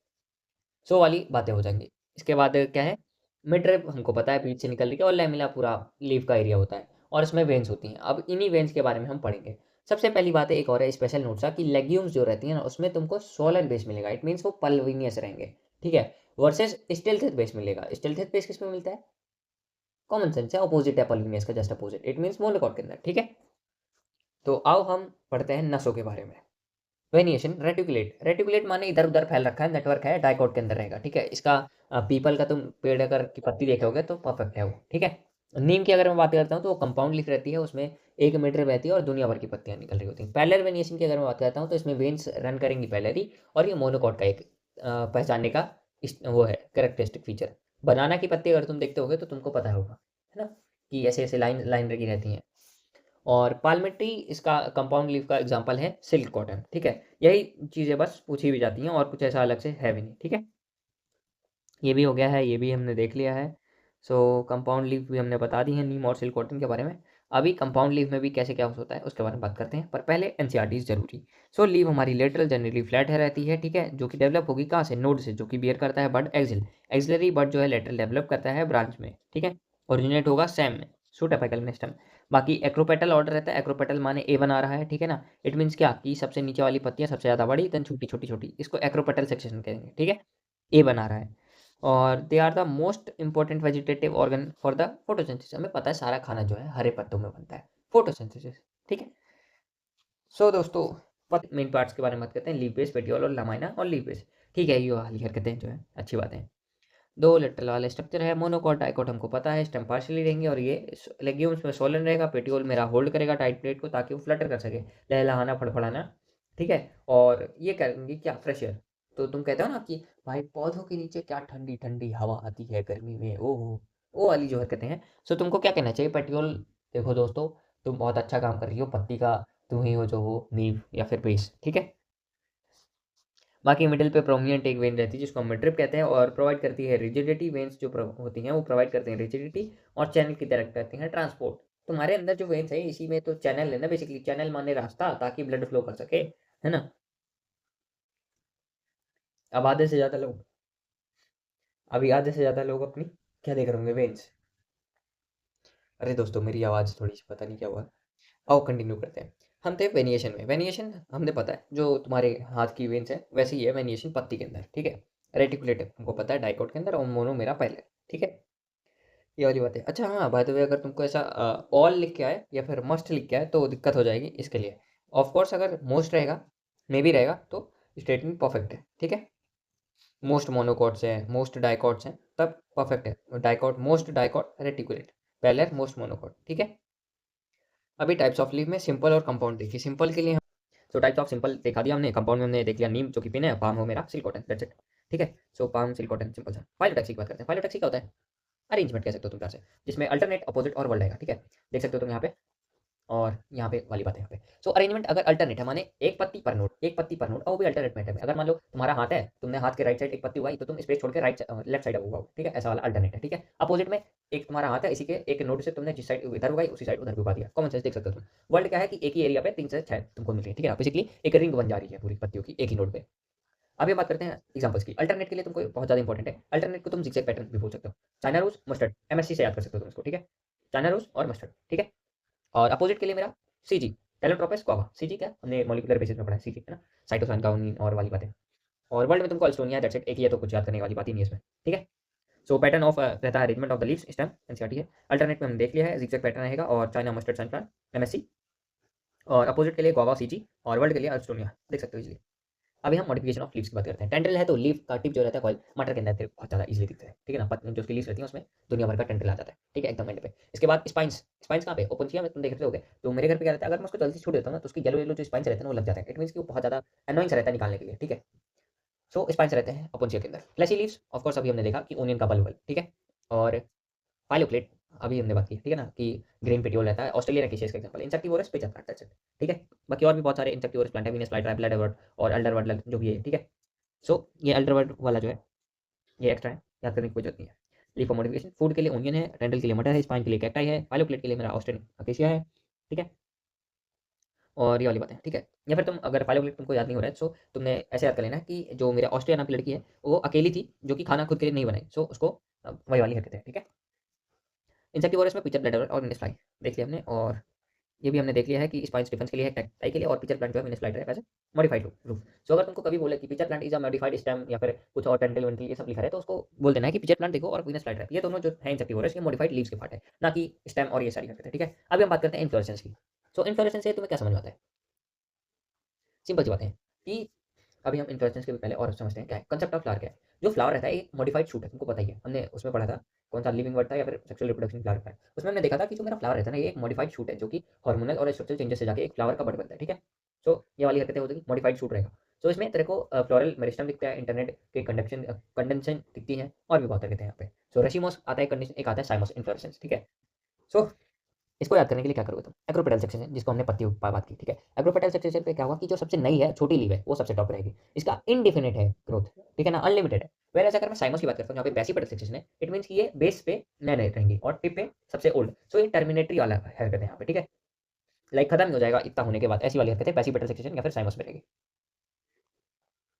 सो वाली बातें हो जाएंगी। इसके बाद क्या है, मिड हमको पता है बीच से निकल रही है, और लैमिला पूरा लीफ का एरिया होता है, और इसमें वेन्स होती हैं। अब इन्हीं वेन्स के बारे में हम पढ़ेंगे। सबसे पहली बात है, एक और है स्पेशल नोट सा, कि लेग्यूम्स जो रहती हैं ना उसमें तुमको सोलन बेस मिलेगा, इट मीन्स वो पल्विनियस रहेंगे, ठीक है। वर्सेस स्टेल्थ बेस मिलेगा। स्टेल्थ बेस किस में मिलता है, कॉमन सेंस है, अपोजिट है पल्विनियस का, just opposite, it means monocot के अंदर, ठीक है। तो आओ हम पढ़ते हैं नसों के बारे में। वेनिएशन, रेटिकुलेट। रेटिकुलेट माने इधर उधर फैल रखा है, नेटवर्क है, डाइकोट के अंदर रहेगा, ठीक है। इसका पीपल का तुम पेड़ अगर की पत्ती देखोगे तो परफेक्ट है वो, ठीक है। नीम की अगर मैं बात करता हूँ तो वो कंपाउंड लीफ रहती है, उसमें एक मीटर रहती है और दुनिया भर की पत्तियां निकल रही होती हैं। पैरेलल वेनिएशन की अगर मैं बात करता हूँ तो इसमें वेन्स रन करेंगी पैरेलली, और ये मोनोकॉट का एक पहचानने का वो है कैरेक्टरिस्टिक फीचर। बनाना की पत्ती अगर तुम देखते होगे तो तुमको पता होगा, है ना, कि ऐसे ऐसे लाइन लाइन लगी रहती हैं। और पाल्मेट्री इसका कंपाउंड लीफ का एग्जांपल है, सिल्क कॉटन, ठीक है। यही चीज़ें बस पूछी भी जाती हैं, और कुछ ऐसा अलग से है भी नहीं, ठीक है। ये भी हो गया है, ये भी हमने देख लिया है। सो कंपाउंड लीफ भी हमने बता दी है नीम और सिल्क कॉटन के बारे में। अभी कंपाउंड लीफ में भी कैसे क्या होता है उसके बारे में बात करते हैं, पर पहले एनसीईआरटी जरूरी। सो लीफ हमारी लेटरल जनरली फ्लैट है रहती है, ठीक है, जो कि डेवलप होगी कहाँ से, नोड से, जो कि बियर करता है बड एक्सिल। एक्सिलरी बड जो है लेटरल डेवलप करता है ब्रांच में, ठीक है। ओरिजिनेट होगा सेम में, शूट एपिकल में स्टेम। बाकी एक्रोपेटल ऑर्डर रहता है, एक्रोपेटल माने ए बन आ रहा है, ठीक है ना। इट मीन्स क्या, कि सबसे नीचे वाली पत्तियां सबसे ज़्यादा बड़ी, देन छोटी छोटी छोटी, इसको एक्रोपेटल सेक्शन कहेंगे, ठीक है। ए बना रहा है, और they are the most important vegetative organ for the photosynthesis. हमें पता है सारा खाना जो है हरे पत्तों में बनता है, फोटोसिंथेसिस, ठीक है। सो दोस्तों मेन पार्ट्स के बारे में बात करते हैं, लीफ बेस, पेटियोल और लामाइना और लीफ बेस, ठीक है। ये वाली हरकतें जो है अच्छी बातें हैं। दो लेटरल वाले स्ट्रक्चर है, मोनोकॉट डाइकोट हमको पता है, स्टेम पार्शियली रहेंगे, और ये लेग्यूम्स में सोलन रहेगा, पेटियोल मेरा होल्ड करेगा टाइट प्लेट को ताकि वो फ्लटर कर सके, लहलहाना फड़फड़ाना, ठीक है। और ये करेंगे क्या, फ्रेश एयर। तो तुम कहते हो ना कि भाई पौधों के नीचे क्या ठंडी ठंडी हवा आती है गर्मी में, ओ वो वाली जो हरकतें हैं। सो तुमको क्या कहना चाहिए, पेटियोल, देखो दोस्तों तुम बहुत अच्छा काम कर रही हो, पत्ती का तुम ही हो जो हो नींव या फिर बेस, ठीक है। बाकी मिडिल पे प्रोमिनेंट एक वेन रहती है जिसको हम मिडरिप कहते हैं, और प्रोवाइड करती है रिजिडिटी। वेन्स जो होती हैं वो प्रोवाइड करते हैं रिजिडिटी, और चैनल की तरह करती हैं ट्रांसपोर्ट। तुम्हारे अंदर जो वेन्स है इसी में तो चैनल है ना, बेसिकली चैनल माने रास्ता, ताकि ब्लड फ्लो कर सके, है ना। अब आधे से ज़्यादा लोग, अभी आधे से ज़्यादा लोग अपनी क्या देख रहे होंगे, वेन्स। अरे दोस्तों मेरी आवाज़ थोड़ी सी पता नहीं क्या हुआ। आओ कंटिन्यू करते हैं। हम थे वेनिएशन में। वेनिएशन हमने पता है जो तुम्हारे हाथ की वेन्स है वैसे ही है वेनिएशन पत्ती के अंदर, ठीक है। रेटिकुलेट हमको पता है डाइकोट के अंदर, और मोनो मेरा पहले, ठीक है। ये वाली बात है। अच्छा हाँ, बाय द वे अगर तुमको ऐसा ऑल लिख के आए या फिर मस्ट लिख के आए तो दिक्कत हो जाएगी इसके लिए। ऑफ कोर्स अगर मोस्ट रहेगा, मे बी रहेगा तो स्टेटमेंट परफेक्ट है, ठीक है। मोस्ट मोनोकॉट्स है, मोस्ट डाइकॉट्स हैं, तब परफेक्ट है। डाइकॉट, मोस्ट डाइकॉट रेटिकुलेट, पहले मोस्ट मोनोकॉट, ठीक है। अभी टाइप्स ऑफ लीफ में सिंपल और कंपाउंड देखिए। सिंपल के लिए सो टाइप्स ऑफ सिंपल देखा दिया हमने, कंपाउंड में हमने देख लिया नीम जो कि पिन है, पाम हो मेरा, सिल्क कॉटन, दैट्स इट, ठीक है। सो पाम, सिल्क कॉटन, सिंपल सा। फाइलोटैक्सी की बात करते हैं। फाइलोटैक्सी क्या होता है? अरेंजमेंट कह सकते हो तुम प्यार से, जिसमें अल्टरनेट, अपोजिट और वर्ड आएगा, ठीक है। देख सकते हो तुम यहाँ पे, और यहाँ पे वाली बात है यहाँ पे। सो अरेंजमेंट अगर अल्टरनेट है, माने एक पत्ती पर नोट, एक पत्ती पर नोट, और वो भी अल्टरनेट में। अगर मान लो तुम्हारा हाथ है, तुमने हाथ के राइट साइड एक पत्ती उगाई, तो तुम स्पेस छोड़ के राइट लेफ्ट साइड उगाओ, ठीक है, ऐसा वाला अल्टरनेट है, ठीक है। अपोजिट में एक तुम्हारा हाथ है, इसी के एक नोट से तुमने जिस साइड इधर उगाई उसी साइड उधर भी उगा दिया। कॉमन सेंस देख सकते हो तुम। वर्ल्ड क्या है कि एक ही एरिया पे 3 से 6 तुमको मिल रही है, ठीक है ना। बेसिकली एक रिंग बन जा रही है पूरी पत्तियों की एक ही नोट पे। अब ये बात करते हैं एग्जांपल्स की। अल्टरनेट के लिए तुमको बहुत ज़्यादा इंपॉर्टेंट है। अल्टरनेट को तुम जिगजैग पैटर्न भी बोल सकते हो। चाइना रोज, मस्टर्ड, एमएससी से याद कर सकते हो तुम इसको, ठीक है। चाइना रोज और मस्टर्ड, ठीक है। और अपोजिट के लिए मेरा सीजी, टेलोट्रोपस गुआवा। सीजी क्या हमने मॉलिक्यूलर बेसिस में पढ़ा है, सीजी है ना, साइटोसिन गाउनिन और वाली बातें। और वर्ल्ड में तुमको अल्स्टोनिया, दैट्स इट, एक ही है तो कुछ याद करने वाली बात ही नहीं है इसमें, ठीक है। सो पैटर्न ऑफ रहता है arrangement of the leaves, stem, NCERT है। अल्टरनेट में हम देख लिया है, जिगजैग पैटर्न रहेगा, और चाइना मस्टर्ड, सनफ्लावर, एमएससी। और अपोजिट के लिए गुआवा, सीजी, और वर्ल्ड के लिए अल्स्टोनिया, देख सकते हो इजीली। अभी हम मॉडिफिकेशन ऑफ लीव्स की बात करते हैं। टेंड्रिल है तो लीफ का टिप जो रहता है कॉइल, मटर के अंदर बहुत ज़्यादा इजीली दिखता है, ठीक है ना। जो उसकी लीव्स रहती है उसमें दुनिया भर का टेंड्रिल आ जाता है, ठीक है, एकदम एंड पे। इसके बाद स्पाइंस। स्पाइंस कहाँ पे? ओपनशिया में तुम देख रहे होगे। तो मेरे घर पे क्या रहता है, अगर मैं उसको जल्दी छोड़ देता हूँ ना, तो उसकी येलो येलो जो स्पाइंस रहते हैं ना, वो लग जाता है। इट मीन्स कि वो बहुत ज़्यादा अनोइंग रहता है निकालने के लिए, ठीक है। सो स्पाइंस रहते हैं ओपनशिया के अंदर। फ्लैशी लीव्स ऑफ कोर्स अभी हमने देखा कि ओनियन का बल्ब, ठीक है। और फाइलोप्लेट अभी हमने बात की, ठीक है ना, कि ग्रीन पेटियोल रहता है। ऑस्ट्रेलिया की का example insectivorous, pitcher plant, that's it, ठीक है। बाकी और भी बहुत सारे इंसेक्टिवोरस प्लांट है, वीनस फ्लाई, ब्लैडरवर्ट और अल्डरवर्ट जो भी है, ठीक है। सो ये अल्टरवर्ड वाला जो है ये एक्स्ट्रा है, याद करने की कोई जरूरत नहीं है। लीफ ऑफ मॉडिफिकेशन, फूड के लिए ओनियन है, टेंडल के लिए मटर है, स्पाइन के लिए कैक्टाई है, फाइलोप्लेट के लिए मेरा ऑस्ट्रेलियन अकेशिया है, ठीक है। और ये वाली बात है, ठीक है। या फिर तुम अगर फाइलोप्लेट तुमको याद नहीं हो रहा है, सो तुमने ऐसे याद कर लेना कि जो मेरा ऑस्ट्रिया नाम की लड़की है वो अकेली थी जो कि खाना खुद के लिए नहीं बनाई, सो उसको वही वाली हरकत है, ठीक है। इंसेक्टिवोरस में पिचर, ब्लैडर और मिनस फ्लाई देख लिया हमने। और ये भी हमने देख लिया है कि स्पाइस डिफेंस के लिए है, कैक्टाई के लिए, और पिचर प्लांट जो है मिनस फ्लाई है वैसे मॉडिफाइड रूफ। सो अगर तुमको कभी बोले कि pitcher plant is a modified stem या फिर कुछ और टेंडल वेंटल ये सब लिखा है, तो उसको बोल देना है कि पिचर प्लांट देखो और विनस फ्लाई ये दोनों जो है इंसेक्टिवोरस, ये मॉडिफाइड लीव्स के पार्ट है, ना कि स्टेम और ये सारी हरकतें, ठीक है। अभी हम बात करते हैं इन्फ्लोरेसेंस की। सो इन्फ्लोरेसेंस से तुम्हें क्या समझ में आता है? सिंपल सी बातें हैं कि अभी हम इन्फ्लोरेसेंस के भी पहले और समझते हैं क्या है कंसेप्ट ऑफ फ्लावर। क्या है? जो फ्लावर रहता है एक मॉडिफाइड शूट है, तुमको पता ही है, हमने उसमें पढ़ा था कौन सा लिविंग वर्ड था या फिर सेक्सुअल रिप्रोडक्शन फ्लावर का है। उसमें हमने देखा था कि जो मेरा फ्लावर रहता है ना, ये एक मॉडिफाइड शूट है जो कि हार्मोनल और स्ट्रक्चरल चेंजेस से जाके एक फ्लावर का बड बनता है, ठीक है। सो ये वाली हरकतें होती है, मॉडिफाइड शूट रहेगा। सो इसमें तेरे को फ्लोरल मेरिस्टम दिखता है, इंटरनेट के कंडक्शन कंडेंशन दिखती है, और भी बहुत हरकतें हैं यहाँ पे। सो रेशिमोस आता है कंडीशन, एक आता है साइमोस इन्फ्लोरेसेंस, ठीक है। सो इसको याद करने के लिए क्या करोगे तुम? एग्रोपेटल सेक्शन जिसको हमने पत्ती बात की, ठीक है। एग्रोपेटल सेक्शन पे क्या हुआ कि जो सबसे नई है छोटी लीव है वो सबसे टॉप रहेगी। इसका इनडिफिनिट है ग्रोथ, ठीक है ना, अनलिमिटेड है। वेयर एज अगर मैं साइमस की बात करता हूँ, यहाँ पे बेसिपेटल सेक्शन है, इट मीन्स कि ये बेस पे नए नए रहेंगी और टिप पे सबसे ओल्ड। सो ये टर्मिनेटरी वाला हरकत है यहाँ पे, ठीक है। लाइक खत्म ही हो जाएगा इतना होने के बाद, ऐसी वाली हरकत है बेसिपेटल सेक्शन या फिर साइमस में रहेगी।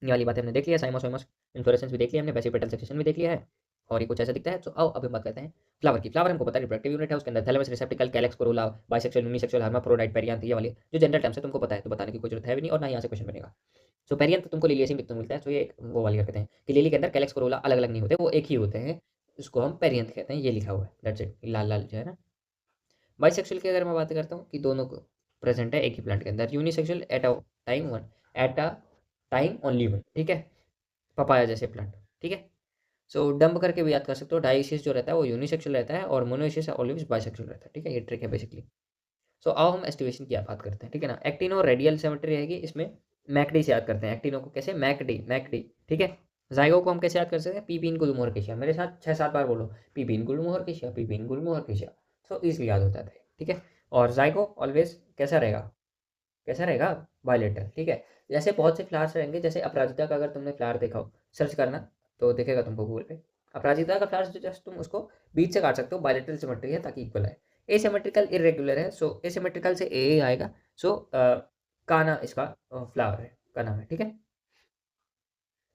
ये वाली बात हमने देख लिया, साइमस वाइमस इन्फ्लोरेसेंस भी देख लिया हमने, बेसिपेटल सेक्शन भी देख लिया है, और ये कुछ ऐसा दिखता है। तो आओ अभी हम बात करते हैं फ्लावर की। फ्लावर हमको पता है रिप्रोडक्टिव यूनिट है, उसके अंदर thalamus, रिसेप्टिकल, calyx, Corolla, bisexual, unisexual, hermaphrodite, perianth, ये वाली जो जनरल टर्म्स है तुमको पता है, तो बताने की कोई जरूरत है भी नहीं, और ना यहाँ से क्वेश्चन बनेगा। सो पेरियांथ तुमको लिलियसियम दिखने मिलता है। तो ये एक वो वाली हरकत है कि लिली के अंदर कैलेक्स, कोरोला अलग अलग नहीं होते, वो एक ही होते हैं, उसको हम पेरियांथ कहते हैं, ये लिखा हुआ है, दैट्स इट, लाल लाल जो है ना। बाइसेक्सुअल की अगर मैं बात करता हूँ कि दोनों को प्रेजेंट है एक ही प्लांट के अंदर, unisexual at a time one, at a time only one, ठीक है, पपाया जैसे प्लांट, ठीक है। सो डंप करके भी याद कर सकते हो, डाइसिस जो रहता है वो यूनिसेक्सुअल रहता है और मोनोसिस ऑलिव्स बाइसेक्सुअल रहता है, ठीक है, ये ट्रिक है बेसिकली। सो आओ हम एस्टिवेशन की बात करते हैं, ठीक है ना। एक्टिनो रेडियल सिमेट्री रहेगी इसमें, मैकडी से याद करते हैं एक्टिनो को, कैसे? मैकडी, मैकडी, ठीक है। जाइगो को हम कैसे याद कर सकते हैं? पीपीन गुलमोहर केशिया, मेरे साथ 6-7 बार बोलो, पीपीन गुलमोहर केशिया, पीपीन गुलमोहर केशिया। सो इजली याद होता है, ठीक है। और जाइगो ऑलवेज कैसा रहेगा? कैसा रहेगा? बायोलेटरल, ठीक है। जैसे बहुत से फ्लावर्स रहेंगे, जैसे अपराजिता का अगर तुमने फ्लावर देखा हो, सर्च करना तो दिखेगा तुमको गूगल पे। अपराजिता का फ्लावर जस्ट तुम उसको बीच से काट सकते हो, बायोलेटरल सिमेट्री है ताकि इक्वल आए। एसिमेट्रिकल इरेगुलर है, सो एसिमेट्रिकल से ए आएगा। सो काना इसका फ्लावर है, का नाम है, ठीक है।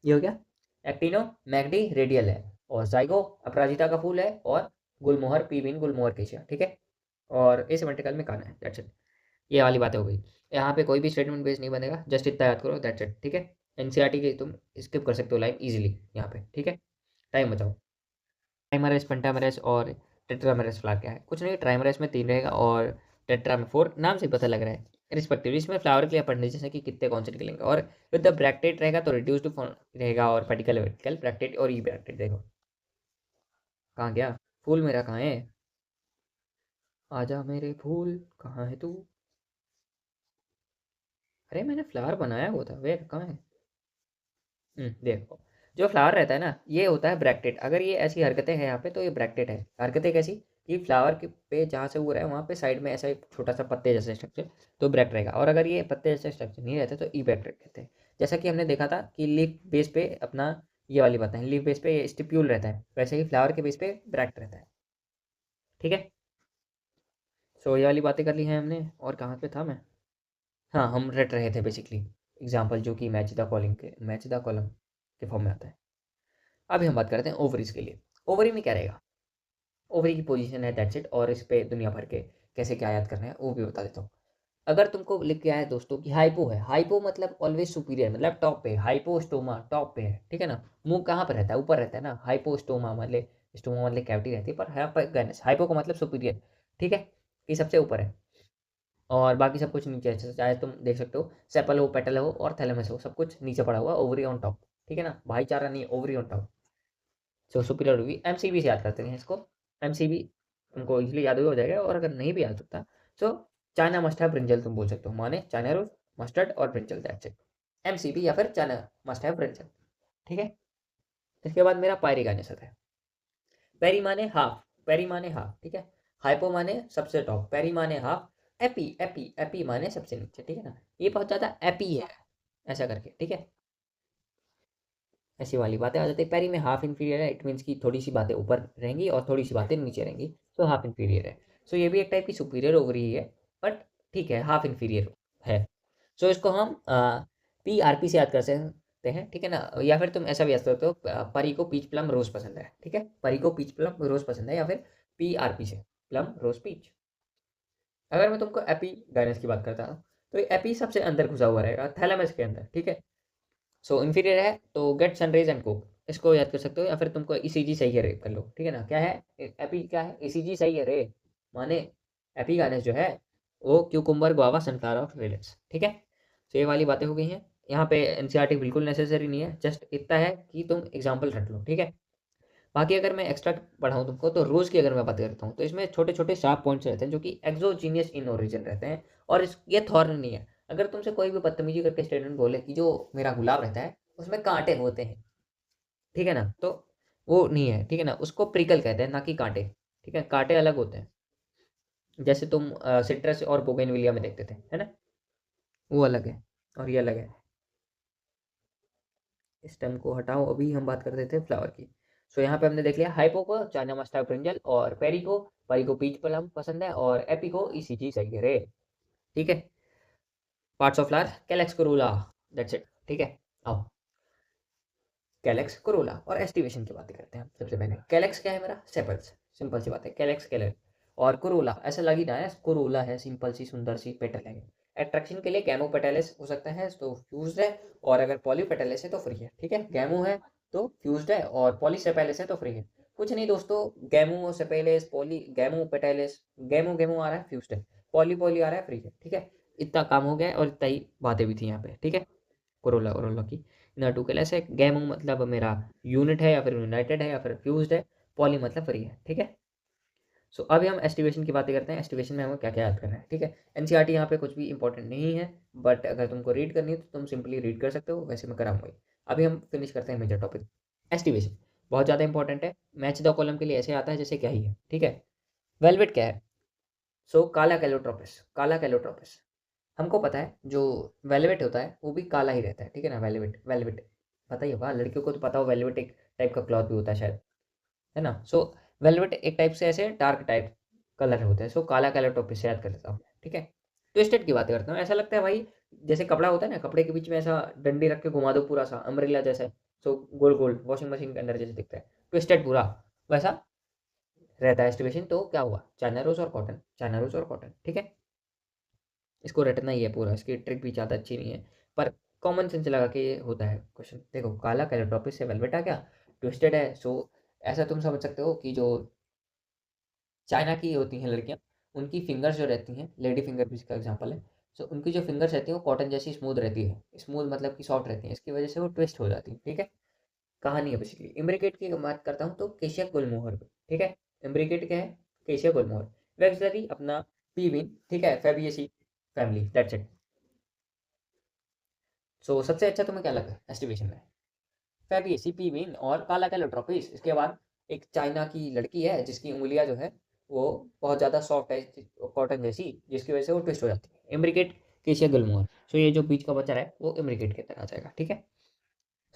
ये हो गया। एक्टिनो मैग्डी रेडियल है, और जाइगो अपराजिता का फूल है, और गुलमोहर पीविन गुलमोहर केशिया, ठीक है। और एसिमेट्रिकल में काना है, दैट्स इट। ये वाली बात हो गई। यहाँ पे कोई भी स्टेटमेंट बेस नहीं बनेगा, जस्ट इतना याद करो, दैट्स इट, ठीक है। एनसीईआरटी की तुम स्किप कर सकते हो लाइन इजीली यहाँ पे, ठीक है। टाइम बचाओ। प्राइमरस, पेंटामरस और टेट्रामेरस फ्लावर क्या है? कुछ नहीं, ट्राइमेरस में 3 रहेगा और टेट्रा में 4, नाम से पता लग रहा है। रिस्पेक्टिवली इसमें फ्लावर के लिए अपन ने जैसे कि कितने कौन से निकलेंगे, और विद द ब्रैकेट रहेगा तो रिड्यूस्ड फॉर्म रहेगा, और पर्टिकुलर वर्टिकल ब्रैकेट और ई ब्रैकेट। देखो कहाँ गया फूल मेरा, कहाँ है? आजा मेरे फूल, कहाँ है तू? अरे मैंने फ्लावर बनाया हुआ था, वे कहाँ है? देखो जो फ्लावर रहता है ना, ये होता है ब्रैकेट। अगर ये ऐसी हरकतें हैं यहाँ पे तो ये ब्रैकेट है। हरकतें कैसी? कि फ्लावर के पे जहाँ से वो रहा है वहाँ पे साइड में ऐसा एक छोटा सा पत्ते जैसे स्ट्रक्चर, तो ब्रैकेट रहेगा। और अगर ये पत्ते जैसे स्ट्रक्चर नहीं रहते तो ई ब्रैकेट कहते हैं। जैसा कि हमने देखा था कि लीफ बेस पे अपना ये वाली बात है, लीफ बेस पे स्टिप्यूल रहता है, वैसे ही फ्लावर के बेस पे ब्रैकेट रहता है। ठीक है, सो ये वाली बातें कर ली हैं हमने। और कहाँ पे था मैं? हाँ, हम रट रहे थे बेसिकली एग्जाम्पल जो कि मैच द कॉलम के फॉर्म में आता है। अभी हम बात करते हैं ओवरीज के लिए। ओवरी में क्या रहेगा? ओवरी की पोजीशन है, दैट्स इट। और इस पे दुनिया भर के कैसे क्या याद करना है वो भी बता देता हूँ। अगर तुमको लिख के आया दोस्तों कि हाइपो है, हाइपो मतलब ऑलवेज सुपीरियर, मतलब टॉप पे, हाइपोस्टोमा टॉप पे है, ठीक है ना। मुंह कहाँ पर रहता है? ऊपर रहता है ना। हाइपोस्टोमा मतलब स्टोमा मतलब कैविटी रहती है, पर हाइपो का मतलब सुपीरियर, ठीक है, ये सबसे ऊपर है। और बाकी सब कुछ नीचे है, चाहे तुम देख सकते हो सेपल हो, पेटल हो और थैलेमस हो, सब कुछ नीचे पड़ा हुआ, ओवरी ऑन टॉप, ठीक है ना। भाईचारा नहीं, ovary on top. So superior होगी। एमसीबी से याद करते हैं इसको। एमसीबी तुमको इजीली याद हो जाएगा, और अगर नहीं भी याद होता so China must have brinjal तुम बोल सकते हो, माने चाइना रोज, मस्टर्ड और ब्रिंजल, दैट्स इट। एमसीबी या फिर चाइना मस्ट हैव ब्रिंजल, ठीक है। इसके बाद मेरा पायरी का आंसर है। पेरी माने हाफ, पेरी माने हाफ, ठीक है। हाइपो माने सबसे टॉप, पेरी माने हाफ, एपी एपी एपी माने सबसे नीचे, ठीक है ना। ये बहुत ज्यादा एपी है, ऐसा करके, ठीक है। ऐसी वाली बातें आ जाती है। पेरी में हाफ इंफीरियर है, इट मीन्स की थोड़ी सी बातें ऊपर रहेंगी और थोड़ी सी बातें नीचे रहेंगी, सो हाफ इंफीरियर है। सो ये भी एक टाइप की सुपीरियर ओवरी ही है, बट ठीक है, हाफ इंफीरियर है। सो इसको हम पी आर पी से याद कर सकते हैं, ठीक है ना। या फिर तुम ऐसा भी याद करते हो, परी को पीच प्लम रोज पसंद है, ठीक है, परी को पीच प्लम रोज पसंद है, या फिर पी आर पी से प्लम रोज पीच। अगर मैं तुमको एपी गाइनेस की बात करता हूँ तो ये एपी सबसे अंदर घुसा हुआ रहेगा, थैलेमस के अंदर, ठीक है। सो इंफीरियर है तो गेट सनराइज एंड कुक, इसको याद कर सकते हो। या फिर तुमको ईसीजी सही है रे कर लो, ठीक है ना। क्या है एपी, क्या है ईसीजी सही है रे, माने एपिगानेस जो है वो क्यूकुम्बर गुआवा सनफ्लावर ऑफ वेलेट्स, ठीक है। तो ये वाली बातें हो गई हैं। यहाँ पे एनसीईआरटी बिल्कुल नेसेसरी नहीं है, जस्ट इतना है कि तुम एग्जाम्पल रट लो, ठीक है। बाकी अगर मैं एक्स्ट्रा पढ़ाऊँ तुमको तो रोज की अगर मैं बात करता हूँ तो इसमें छोटे छोटे शार्प पॉइंट्स रहते हैं जो कि एक्सोजीनियस इन ओरिजिन रहते हैं, और ये थॉर्न नहीं है। अगर तुमसे कोई भी बदतमीजी करके स्टूडेंट बोले कि जो मेरा गुलाब रहता है उसमें कांटे होते हैं, ठीक है ना, तो वो नहीं है, ठीक है ना। उसको प्रिकल कहते हैं, ना कि कांटे, ठीक है। कांटे अलग होते हैं, जैसे तुम सिट्रस और बोगेनविलिया में देखते थे, है ना, वो अलग है और ये अलग है। स्टेम को हटाओ, अभी हम बात करते थे फ्लावर की। सो यहाँ पे हमने देख लिया हाइपो को चाइना मस्टर्ड ब्रिंजल, और पेरी को पीच प्लम पसंद है, और एपी को ईसीजी सही है रे, ठीक है। Parts of flower calyx Corolla, that's it, ठीक है। आओ कैलेक्स कोरोला और एस्टिवेशन की बातें करते हैं हम। सबसे पहले कैलेक्स क्या है मेरा? सेपल्स, सिंपल सी बात है, कैलेक्स कैलेक्स। और कोरोला ऐसा लग ही रहा है, कोरोला है सिंपल सी सुंदर सी पेटल है। अट्रैक्शन के लिए गैमो पेटल्स हो सकता है तो फ्यूज्ड है, और अगर पॉली पेटल्स है तो फ्री है, ठीक है। गैमो है तो फ्यूज्ड है, और पॉली सेपेलेस है तो फ्री है। कुछ नहीं दोस्तों, गैमो सेपेलेस पॉली गैमो पेटल्स, गैमो गैमो आ रहा है फ्यूज्ड है, पॉली पॉली आ रहा है फ्री है, ठीक है। इतना काम हो गया है, और इतना ही बातें भी थी यहाँ पे, ठीक है। कोरोला ओरोला की नटुकेलस है, गैमो मतलब मेरा यूनिट है या फिर यूनाइटेड है या फिर फ्यूज्ड है, पॉली मतलब फ्री है, ठीक है। सो अभी हम एस्टिवेशन की बातें करते हैं। एस्टिवेशन में हमें क्या क्या याद करना है, ठीक है। एनसीईआरटी यहाँ पे कुछ भी इंपॉर्टेंट नहीं है, बट अगर तुमको रीड करनी है तो तुम सिंपली रीड कर सकते हो, वैसे मैं कराऊंगा ही। अभी हम फिनिश करते हैं मेजर टॉपिक। एस्टिवेशन बहुत ज़्यादा इंपॉर्टेंट है, मैच द कॉलम के लिए ऐसे आता है जैसे क्या ही है, ठीक है। वेलवेट क्या है? सो काला कैलोट्रोपिस, काला कैलोट्रोपिस। हमको पता है जो वेलवेट होता है वो भी काला ही रहता है, ठीक है ना। वेलवेट वेलवेट पता ही होगा लड़कियों को, तो पता हो वेलवेट एक टाइप का क्लॉथ भी होता है शायद, है ना। सो वेलवेट एक टाइप से ऐसे डार्क टाइप कलर होते हैं। सो काला कलर टॉपिक से याद कर लेता हूँ, ठीक है। ट्विस्टेड की बात करता हूँ, ऐसा लगता है भाई जैसे कपड़ा होता है ना, कपड़े के बीच में ऐसा डंडी रख के घुमा दो पूरा सा अम्ब्रेला जैसा। सो गोल गोल वॉशिंग मशीन के अंदर जैसे दिखता है, ट्विस्टेड पूरा वैसा रहता है एस्टिवेशन। तो क्या हुआ? चाइना रोज और कॉटन, चाइना रोज और कॉटन, ठीक है। इसको रटना ही है पूरा, इसकी ट्रिक भी ज़्यादा अच्छी नहीं है, पर कॉमन सेंस लगा के ये होता है क्वेश्चन। देखो काला कैलोट्रोपिस से वेलवेट आ गया, ट्विस्टेड है, सो ऐसा तुम समझ सकते हो कि जो चाइना की होती हैं लड़कियाँ, उनकी फिंगर्स जो रहती हैं, लेडी फिंगर भी इसका एग्जांपल है। सो उनकी जो फिंगर्स रहती हैं वो कॉटन जैसी स्मूथ रहती है, स्मूथ मतलब कि सॉफ्ट रहती है, इसकी वजह से वो ट्विस्ट हो जाती है। ठीक है, कहानी है बेसिकली। इम्ब्रिकेट की बात करता हूँ तो केशिया गुलमोहर पे, ठीक है। इम्ब्रिकेट क्या है? केशिया गुलमोहर। वेक्सलरी अपना पीविन, ठीक है, फेबियसी फैमिली, दैट्स इट। सो सबसे अच्छा तुम्हें क्या लगा एस्टिमेशन में? फेबियसी, पीविन और काला कैलोट्रोपिस। इसके बाद एक चाइना की लड़की है जिसकी उंगलियां जो है वो बहुत ज़्यादा सॉफ्ट है, कॉटन जैसी, जिसकी वजह से वो ट्विस्ट हो जाती है। इम्ब्रिकेट, केशिया गुलमोहर। सो ये जो बीच का बचा है वो इम्ब्रिकेट के अंदर आ जाएगा, ठीक है।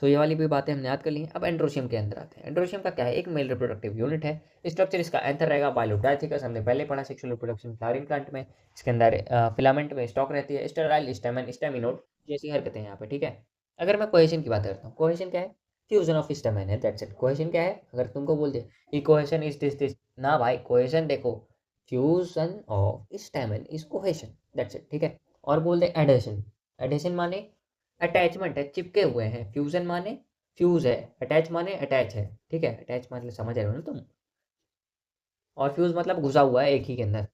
सो ये वाली भी बातें हमने याद कर ली हैं। अब एंड्रोशियम के अंदर आते हैं। एंड्रोशियम का क्या है? एक मेल रिप्रोडक्टिव यूनिट है। स्ट्रक्चर इसका एंथर रहेगा, बायोडायथिकस हमने पहले पढ़ा सेक्सुअल रिप्रोडक्शन फ्लावरिंग प्लांट में। इसके अंदर फिलामेंट में स्टॉक रहती है, स्टेराइल स्टेमन स्टेमिनोड जैसी हरकतें हैं यहाँ पे, ठीक है। अगर मैं कोहेशन की बात करता हूँ, कोहेशन क्या है? फ्यूजन ऑफ स्टेमन है, दैट्स इट। कोहेशन क्या है? अगर तुमको बोल दे कि कोहेशन इज दिस ना भाई, कोहेशन देखो, fusion of स्टेमन is cohesion, that's it, ठीक है। और बोल दे एडेशन, एडेशन माने अटैचमेंट है, चिपके हुए हैं। फ्यूजन माने फ्यूज है, अटैच माने अटैच है, ठीक है। अटैच मतलब समझ रहे हो ना तुम, और फ्यूज मतलब घुसा हुआ है एक ही के अंदर।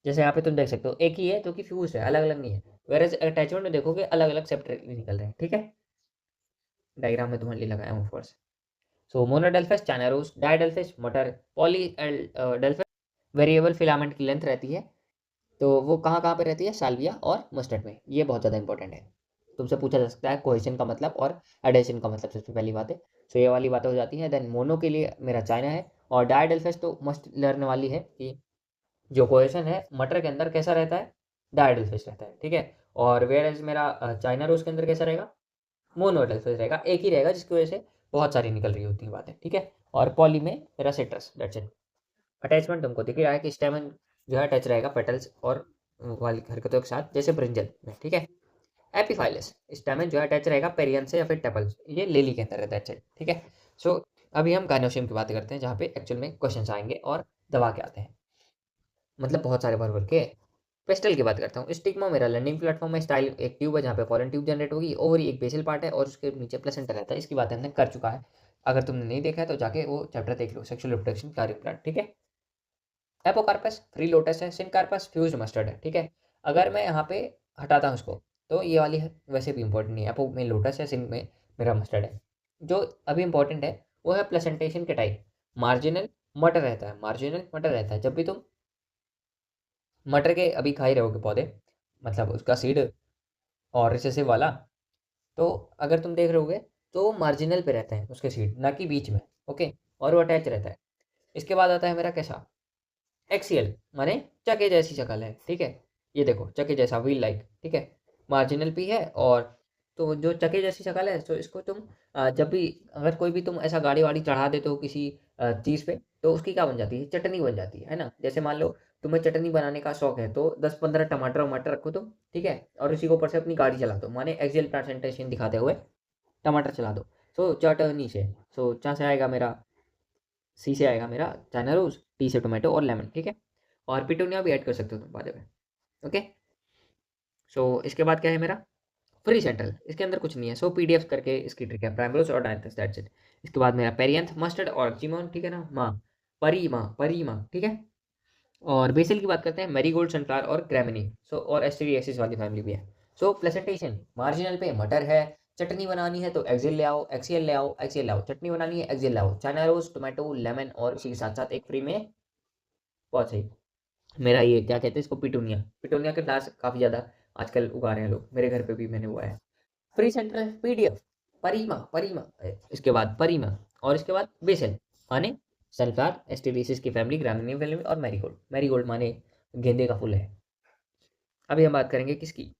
जैसे यहाँ पे तुम देख सकते हो एक ही है जो कि फ्यूज है, अलग अलग नहीं है। वेरएज अटैचमेंट में देखोगे अलग अलग सेपरेटली निकल रहे हैं, ठीक है। डायग्राम में तुम्हारे लिए लगाया हूँ ऊपर से। सो मोनोडेल्फिस, चाइनारूस, डायडेल्फिस, मटर, पॉली डेल्फिस। वेरिएबल फिलामेंट की लेंथ रहती है, तो वो कहाँ कहाँ पे रहती है? साल्विया और मस्टर्ड में। ये बहुत ज़्यादा इंपॉर्टेंट है, तुमसे पूछा जा सकता है कोहेशन का मतलब और एडेशन का मतलब, सबसे पहली बात है। सो ये वाली बातें हो जाती हैं। देन मोनो के लिए मेरा चाइना है, और डायडेल्फिस तो मस्ट लर्न वाली है कि जो कोहेशन है मटर के अंदर कैसा रहता है? डायडेल्फिस रहता है, ठीक है। और वेयर एज मेरा चाइना रोज के अंदर कैसा रहेगा? मोनोडेल्फिस रहेगा, एक ही रहेगा, जिसकी वजह से बहुत सारी निकल रही होती हैं बातें, ठीक है। और पॉली में मेरा सिट्रस, दैट्स इट। अटैचमेंट तुमको दिख रहा है कि स्टेमन जो है अटैच रहेगा पेटल्स और वाली हरकतों के साथ, जैसे ब्रिंजल में, ठीक है। एपिफाइलस, स्टेमन जो है अटैच रहेगा पेरियन से या फिर टेपल्स, ये लिली के अंदर रहता है, ठीक है। सो अभी हम गायनोशियम की बात करते हैं, जहाँ पे एक्चुअल में क्वेश्चन आएंगे और दवा के आते हैं, मतलब बहुत सारे भर भर के। पेस्टल की बात करता हूँ। स्टिग्मा मेरा लैंडिंग प्लेटफॉर्म है, स्टाइल एक ट्यूब है जहाँ पे फॉरेन ट्यूब जनरेट होगी, ओवरी एक बेसल पार्ट है और उसके नीचे प्लेसेंटा रहता है। इसकी बात हमने कर चुका है, अगर तुमने नहीं देखा है तो जाके वो चैप्टर देख लो, सेक्सुअल रिप्रोडक्शन कार्य प्लांट, ठीक है। एपोकार्पस फ्री लोटस है, सिनकार्पस फ्यूज्ड मस्टर्ड है, ठीक है। अगर मैं यहाँ पे हटाता हूँ उसको, तो ये वाली है वैसे भी इंपॉर्टेंट नहीं है। एपो में लोटस है, सिन में मेरा मस्टर्ड है। जो अभी इंपॉर्टेंट है वो है प्लेसेंटेशन के टाइप। मार्जिनल मटर रहता है, मार्जिनल मटर रहता है। जब भी तुम मटर के अभी खा ही रहोगे पौधे, मतलब उसका सीड और रिसेसिव वाला, तो अगर तुम देख रहोगे तो वो मार्जिनल पे रहता है उसके सीड, ना कि बीच में, ओके। और वो अटैच रहता है। इसके बाद आता है मेरा कैसा? एक्सियल माने चके जैसी शक्ल है, ठीक है। ये देखो चके जैसा, व्हील लाइक, ठीक है। मार्जिनल भी है, और तो जो चके जैसी शक्ल है, तो इसको तुम जब भी अगर कोई भी तुम ऐसा गाड़ी वाड़ी चढ़ा देते हो किसी चीज़ पे, तो उसकी क्या बन जाती है? चटनी बन जाती है ना। जैसे मान लो तुम्हें चटनी बनाने का शौक है, तो 10-15 टमाटर वमाटर रखो तुम, ठीक है, और उसी के ऊपर से अपनी गाड़ी चला दो, माने एक्सियल प्रेजेंटेशन दिखाते हुए टमाटर चला दो। सो चटनी से, सो चा से आएगा मेरा, सी से आएगा मेरा चाइना रोज, टी से टोमेटो और लेमन, ठीक है। और पिटूनिया भी ऐड कर सकते हो तुम बाद में, ओके। सो इसके बाद क्या है मेरा? फ्री सेंट्रल, इसके अंदर कुछ नहीं है। सो पीडीएफ करके इसकी ट्रिक है, प्राइमरोस और डायंथस, दैट्स इट। इसके बाद मेरा पेरियंथ, मस्टर्ड और जिमोन, ठीक है ना, माँ, परी माँ, ठीक है। और बेसिल की बात करते हैं, मैरीगोल्ड, सनफ्लावर और ग्रेमिनी। सो और एस्टेरियासिस वाली फैमिली भी है। सो प्रेजेंटेशन मार्जिनल पे मटर है, चटनी बनानी है तो एक्सियल ले आओ, एक्सियल ले आओ, एक्सियल ले आओ, चटनी बनानी है एक्सियल ले आओ, चाइना रोज, टोमेटो, लेमन और इसी के साथ साथ एक फ्री में, बहुत सही, मेरा ये क्या कहते हैं इसको, पिटूनिया। पिटूनिया के फ्लावर्स काफ़ी ज़्यादा आजकल उगा रहे हैं लोग, मेरे घर पे भी मैंने उगाया है। फ्री सेंट्रल पीडीएफ, परीमा परीमा, इसके बाद परीमा, और इसके बाद बेसल माने सनफ्लावर, एस्टेरिसिस की फैमिली, ग्रामीण फैमिली और मैरीगोल्ड। मैरीगोल्ड माने गेंदे का फूल है। अभी हम बात करेंगे किसकी?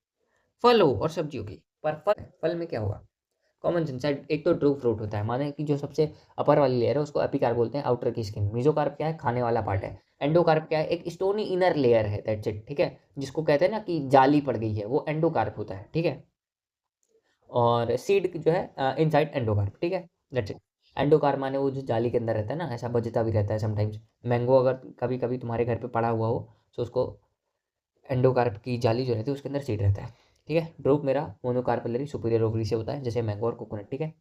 फलों और सब्जियों की। पर फल में क्या होगा? कॉमन सेंस, एक तो ड्रू फ्रूट होता है, माने कि जो सबसे अपर वाली लेयर है उसको एपिकार्प बोलते हैं, आउटर की स्किन। मीजोकार्प क्या है? खाने वाला पार्ट है। एंडोकार्प क्या है? एक स्टोनी इनर लेयर है, दैट्स इट, ठीक है। जिसको कहते हैं ना कि जाली पड़ गई है, वो एंडोकार्प होता है, ठीक है। और सीड जो है इनसाइड एंडोकार्प, ठीक है, दैट्स इट। एंडोकार्प माने वो जो जाली के अंदर रहता है ना, ऐसा बजता भी रहता है समटाइम्स। मैंगो अगर कभी कभी तुम्हारे घर पे पड़ा हुआ हो, तो उसको एंडोकार्प की जाली जो रहती है उसके अंदर सीड रहता है, ठीक है। ड्रूप मेरा मोनोकार्पलरी सुपीरियर ओवरी से होता है, जैसे मैंगो और कोकोनट, ठीक है।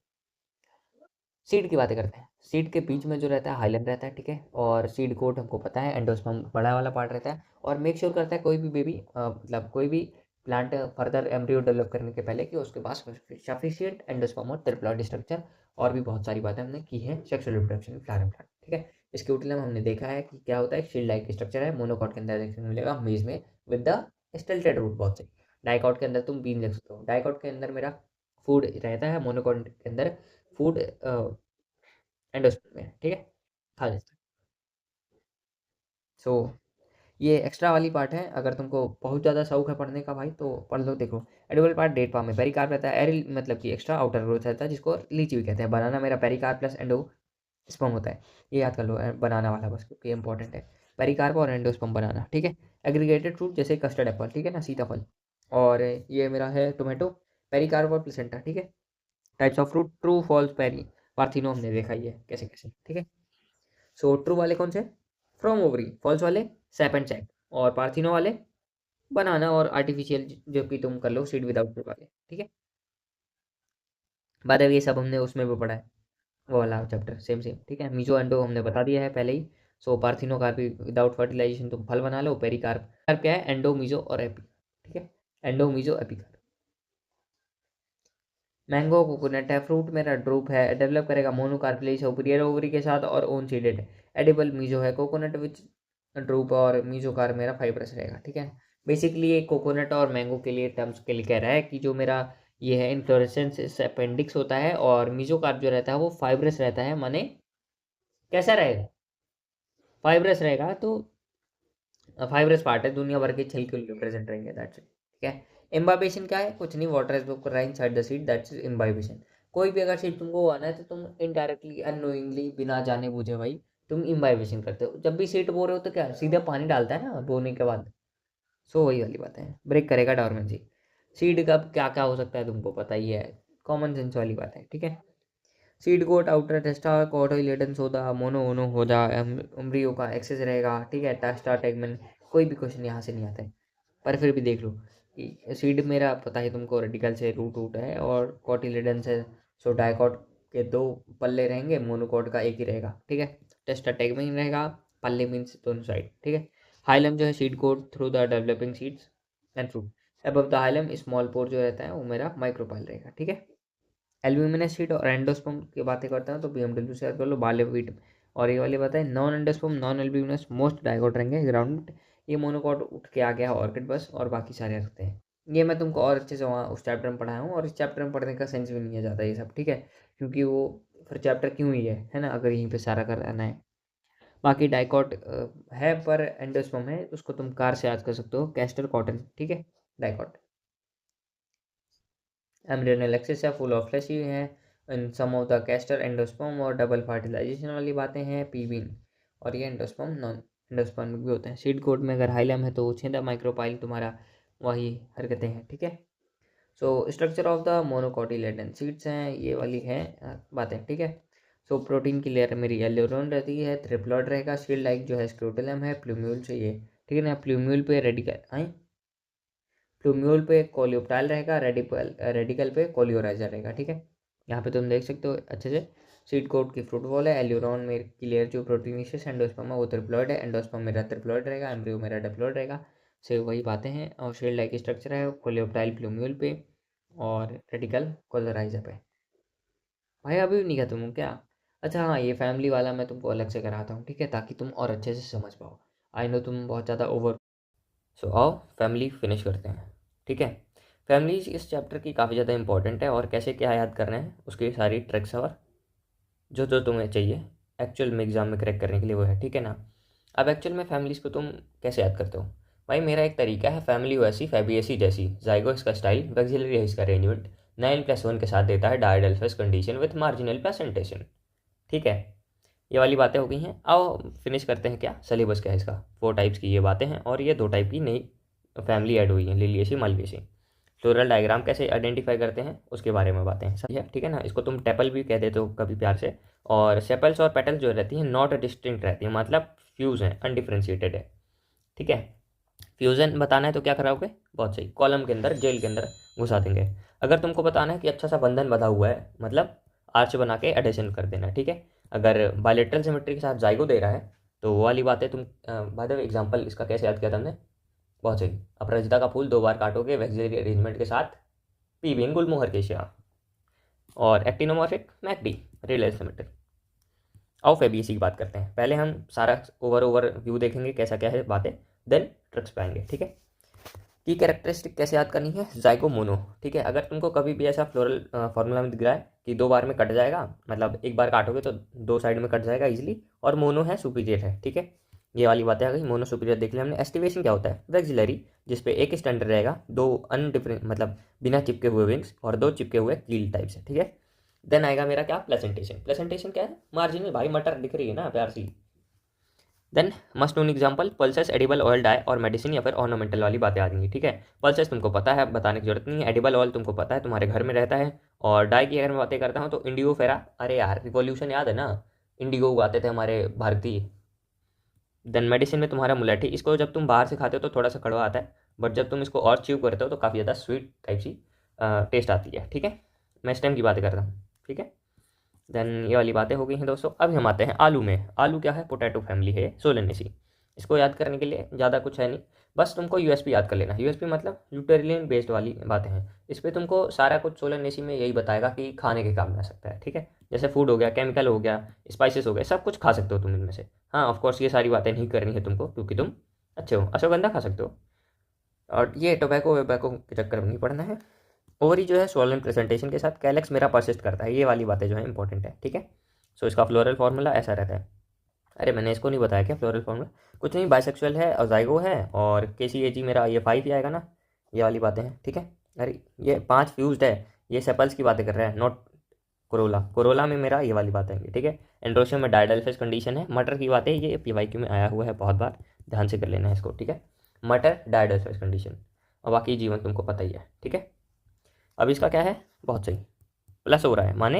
सीड की बातें करते हैं। सीड के बीच में जो रहता है हाइलम रहता है, ठीक है। और सीड कोट हमको पता है, एंडोस्पर्म बड़ा वाला पार्ट रहता है और मेक श्योर करता है कोई भी बेबी मतलब कोई भी प्लांट फर्दर एम्ब्रियो डेवलप करने के पहले कि उसके पास सफिशिएंट एंडोस्पर्म और ट्रिप्लॉइड स्ट्रक्चर। और भी बहुत सारी बातें हमने की हैं सेक्सुअल रिप्रोडक्शन फ्लावर प्लांट, ठीक है। इसके उठले में हमने देखा है कि क्या होता है, शील्ड लाइक स्ट्रक्चर है मोनोकॉट के अंदर देखने को मिलेगा मेज में विद द स्टिल्टेड रूट। बहुत सही। डाइकॉट के अंदर तुम बीन देख सकते हो। डाइकॉट के अंदर मेरा फूड रहता है, मोनोकॉट के अंदर फूड एंडोस्पर्म में, ठीक है, खा जाता है। सो ये एक्स्ट्रा वाली पार्ट है, अगर तुमको बहुत ज़्यादा शौक है पढ़ने का भाई तो पढ़ लो। देखो एडिबल पार्ट डेट पाम में पेरिकार्प रहता है, एरिल मतलब कि एक्स्ट्रा आउटर ग्रोथ रहता है जिसको लीची भी कहते हैं। बनाना मेरा पेरिकार्प प्लस एंडोस्पर्म होता है, ये याद कर लो बनाना वाला बस, क्योंकि इंपॉर्टेंट है। पेरिकार्प और एंडोस्पर्म बनाना, ठीक है। एग्रीगेटेड फ्रूट जैसे कस्टर्ड एप्पल, ठीक है ना, सीताफल। और ये मेरा है टोमेटो, पेरिकार्प और प्लेसेंटा, ठीक है। Types of fruit true false berry partheno हमने देखा ही है कैसे कैसे, ठीक है। सो ट्रू वाले कौन से, फ्रॉम ओवरी। फॉल्स वाले सैप एंड चैक। और पार्थिनो वाले बनाना और आर्टिफिशियल जो कि तुम कर लो सीड विदाउट फ्रूट वाले, ठीक है। बाद ये सब हमने उसमें भी पढ़ा है, वो वाला चैप्टर सेम सेम, ठीक है। मीजो एंडो हमने बता दिया है पहले ही। सो पार्थिनो कार्पी विदाउट फर्टिलाइजेशन तुम फल बना लो। पेरिकार्प कार्प क्या है, एंडो मीजो और एपी, ठीक है। Endo meso epi. Mango coconut है, फ्रूट मेरा ड्रूप है, डेवलप करेगा मोनोकार्पिलेज सुपीरियर ओवरी के साथ और ओन सीडेड है। एडिबल मीजो है, कोकोनट विच ड्रूप और मीजोकार मेरा फाइब्रस रहेगा, ठीक है। बेसिकली ये कोकोनट और मैंगो के लिए टर्म्स के लिए कह रहा है कि जो मेरा ये है इन्फ्लोरेसेंस अपेंडिक्स होता है और मीजोकार्प जो रहता है वो फाइब्रस रहता है, माने कैसा रहेगा, फाइब्रस रहेगा। तो फाइब्रस पार्ट है, दुनिया भर के छिलके प्रेजेंट रहेंगे, दैट्स इट, ठीक है। इम्बाइबेशन क्या है, कुछ नहीं, वाटर एब्जॉर्ब कर रहा है inside the seed, that's imbibition. कोई भी अगर सीड तुमको आना है तो तुम इनडायरेक्टली अननोइंगली बिना जाने बूझे भाई तुम इम्बाइबेशन करते हो। जब भी सीड बो रहे हो तो क्या सीधा पानी डालता है ना बोने के बाद। सो वही वाली बात है, ब्रेक करेगा डॉर्मेंसी। सीड का क्या क्या हो सकता है तुमको पता ही है, कॉमन सेंस वाली बात है, ठीक है। सीड कोट आउटर टेस्टा कोटोइलेटन सोदा मोनो ओनो हो जा एम्ब्रियो का एक्सेस रहेगा, ठीक है। टेस्टा टेगमेन कोई भी क्वेश्चन यहाँ से नहीं आता है, पर फिर भी देख लो कि सीड मेरा पता है तुमको रेडिकल से रूट रूट है और कोटिलेडन से। सो डाइकॉट के दो पल्ले रहेंगे, मोनोकॉट का एक ही रहेगा, ठीक है। टेस्टा टेगमेन रहेगा, पल्ले मीन्स दोनों साइड, ठीक है। हाइलम जो है seed coat through the developing seeds and fruit. Above the hilum small pore जो रहता है वो मेरा माइक्रोपाइल रहेगा, ठीक है। एल्यूमिनस शीट और एंडोस्पर्म की बातें करते हैं तो बीएमडब्ल्यू से याद कर लो, बालेवीट। और ये वाली बात है non endosperm non albuminous most dicot रहेंगे ग्राउंड। ये मोनोकॉट उठ के आ गया ऑर्किड बस, और बाकी सारे रखते हैं। ये मैं तुमको और अच्छे से वहाँ उस चैप्टर में पढ़ाया हूँ, और इस चैप्टर में पढ़ने का सेंस भी नहीं है ज़्यादा ये सब, ठीक है। क्योंकि वो फिर चैप्टर क्यों ही है ना, अगर यहीं पे सारा कराना है। बाकी डाइकॉट है पर एंडोस्पर्म है, उसको तुम कार से याद कर सकते हो, कैस्टर कॉटन, ठीक है। डाइकॉट एम्ब्रियोनल एक्सिस है, फुल ऑफ फ्लैश ही है। इन सम ऑफ द कैस्टर एंडोस्पर्म और डबल फर्टिलाइजेशन वाली बातें हैं, पीबीन। और ये एंडोस्पर्म नॉन एंडोस्पर्म भी होते हैं। सीड कोड में अगर हाइलम है तो छेदा माइक्रोपाइल तुम्हारा वही हरकतें हैं, ठीक है। So structure of the monocotyledon seeds हैं, ये वाली है बातें, ठीक है। सो प्रोटीन की लेयर मेरी एल्यूरोन रहती है, ट्रिप्लॉइड रहेगा, शील्ड लाइक जो है स्क्रोटलम है, प्लूम्यूल चाहिए, ठीक है ना। प्लूम्यूल पे रेडिकल आई, प्लूम्यूल पे कोलियोप्टाइल रहेगा, रेडिकल पे कोलियोराइजर रहेगा, ठीक है। यहाँ पे तुम देख सकते हो अच्छे से। सीड कोट की फ्रूट वॉल है, एल्यूरोन में की लेयर जो प्रोटीनिशियस एंडोस्पर्म है वो ट्रिप्लॉइड है, एंडोस्पर्म मेरा ट्रिप्लॉइड रहेगा, एम्ब्रियो मेरा डिप्लॉइड रहेगा। से वही बातें हैं। और शील्ड लाइक स्ट्रक्चर है, कोलियोप्टाइल प्लूम्यूल पे और रेडिकल कोलोराइजर पे। भाई अभी भी नहीं खत्म हूँ क्या? अच्छा हाँ, ये फैमिली वाला मैं तुमको अलग से कराता हूँ, ठीक है, ताकि तुम और अच्छे से समझ पाओ। आई नो तुम बहुत ज़्यादा ओवर। सो आओ फैमिली फिनिश करते हैं, ठीक है। फैमिली इस चैप्टर की काफ़ी ज़्यादा इंपॉर्टेंट है, और कैसे क्या याद करना है उसकी सारी ट्रिक्स और जो जो तुम्हें चाहिए एक्चुअल में एग्जाम में क्रैक करने के लिए वो है, ठीक है ना। अब एक्चुअल में फैमिलीज़ को तुम कैसे याद करते हो? भाई मेरा एक तरीका है, फैमिली वैसी फैबियसी जैसी, जाइगो इसका स्टाइल, वैक्सिलरी है इसका अरेंजमेंट, 9+1 के साथ देता है डायडेल्फस कंडीशन विथ मार्जिनल प्रेजेंटेशन, ठीक है। ये वाली बातें हो गई हैं। आओ फिनिश करते हैं, क्या सिलेबस क्या है इसका। 4 टाइप्स की ये बातें हैं, और ये 2 टाइप की नई फैमिली ऐड हुई हैं, लिलिएसी मालवेसी। फ्लोरल डायग्राम कैसे आइडेंटिफाई करते हैं उसके बारे में बातें हैं, सही है, ठीक है ना। इसको तुम टेपल भी कह देते हो कभी प्यार से। और सेपल्स और पेटल्स जो रहती हैं नॉट डिस्टिंक्ट रहती हैं, मतलब फ्यूज हैं, अनडिफ्रेंशिएटेड है, ठीक है। फ्यूजन बताना है तो क्या कराओगे, बहुत सही, कॉलम के अंदर जेल के अंदर घुसा देंगे। अगर तुमको बताना है कि अच्छा सा बंधन बंधा हुआ है, मतलब आर्च बना के एडिशन कर देना, ठीक है। अगर बायलेटरल सिमेट्री के साथ जाइगो दे रहा है तो वो वाली बात है। तुम बाय द वे एग्जाम्पल इसका कैसे याद किया था हमने, बहुत सही। अपराजिता का फूल 2 बार काटोगे वैक्सिलरी अरेंजमेंट के साथ, पी बीन गुलमोहर और एक्टिनोमॉर्फिक मैकडी रिले सिमेट्री। आओ फेबीसी की बात करते हैं। पहले हम सारा ओवर व्यू देखेंगे कैसा क्या है बातें, देन ट्रिक्स पे आएंगे, ठीक है। की कैरेक्टरिस्टिक कैसे याद करनी है, जाइगो मोनो, ठीक है। अगर तुमको कभी भी ऐसा फ्लोरल फार्मूला में दिख रहा है कि 2 बार में कट जाएगा, मतलब एक बार काटोगे तो 2 साइड में कट जाएगा इजीली, और मोनो है सुपीरियर है, ठीक है। ये वाली बातें आ गई। मोनो सुपीरियर देख लिया हमने। एस्टिवेशन क्या होता है, वैक्सिलरी, जिसपे एक स्टैंडर्ड रहेगा, 2 अनडिफरेंट मतलब बिना चिपके हुए विंग्स और 2 चिपके हुए कील टाइप से, ठीक है। देन आएगा मेरा क्या, प्लेसेंटेशन। प्लेसेंटेशन क्या है, मार्जिनल, भाई मटर दिख रही है ना प्यार सी। Then must known example, pulses, edible oil, dye और मेडिसिन या फिर ऑर्नामेंटल वाली बातें आ जाएंगी, ठीक है। पल्सेस तुमको पता है, बताने की जरूरत नहीं है। एडिबल ऑयल तुमको पता है, तुम्हारे घर में रहता है। और डाई की अगर मैं बातें करता हूँ तो इंडिगो फेरा, अरे यार रिवॉल्यूशन याद है ना, इंडिगो उगाते थे हमारे भारतीय। देन मेडिसिन में तुम्हारा मुलेठी, इसको जब तुम बाहर से खाते हो तो थोड़ा सा कड़वा आता है, बट जब तुम इसको और च्यू करते हो तो काफ़ी ज़्यादा स्वीट टाइप सी टेस्ट आती है, ठीक है। मैं स्टेम की बातें करता हूँ, ठीक है। देन ये वाली बातें हो गई हैं दोस्तों। अभी हम आते हैं आलू में। आलू क्या है, पोटैटो फैमिली है, सोलेनेसी। इसको याद करने के लिए ज़्यादा कुछ है नहीं, बस तुमको यूएसपी याद कर लेना है। यूएसपी मतलब यूटेरिलियन बेस्ड वाली बातें हैं। इस पर तुमको सारा कुछ सोलेनेसी में यही बताएगा कि खाने के काम में आ सकता है, ठीक है। जैसे फूड हो गया, केमिकल हो गया, स्पाइसेस हो गए, सब कुछ खा सकते हो तुम इनमें से। हाँ ऑफकोर्स ये सारी बातें नहीं करनी है तुमको क्योंकि तुम अच्छे हो। अश्वगंधा खा सकते हो, और ये टोबैको वेबैको के चक्कर में नहीं पड़ना है। ओवरी जो है सोलन प्रेजेंटेशन के साथ कैलेक्स मेरा परसिस्ट करता है, ये वाली बातें जो है इंपॉर्टेंट है, ठीक है। सो इसका फ्लोरल फार्मूला ऐसा रहता है। अरे मैंने इसको नहीं बताया क्या, फ्लोरल फार्मूला कुछ नहीं, बाइसेक्सुअल है और जाइगो है, और KCAG मेरा ये 5 ही आएगा ना, ये वाली बातें हैं, ठीक है। अरे ये 5 फ्यूज्ड है, ये सेपल्स की बातें कर रहा है, नॉट कोरोला। कोरोला में मेरा ये वाली बातें आएंगी, ठीक है। एंड्रोशियम में डायडल्फिस कंडीशन है। मटर की बातें ये PYQ में आया हुआ है बहुत बार, ध्यान से कर लेना है इसको, ठीक है। मटर डायडल्फिस कंडीशन, और बाकी जीवन तुमको पता ही है, ठीक है। अब इसका क्या है, बहुत सही, प्लस हो रहा है, माने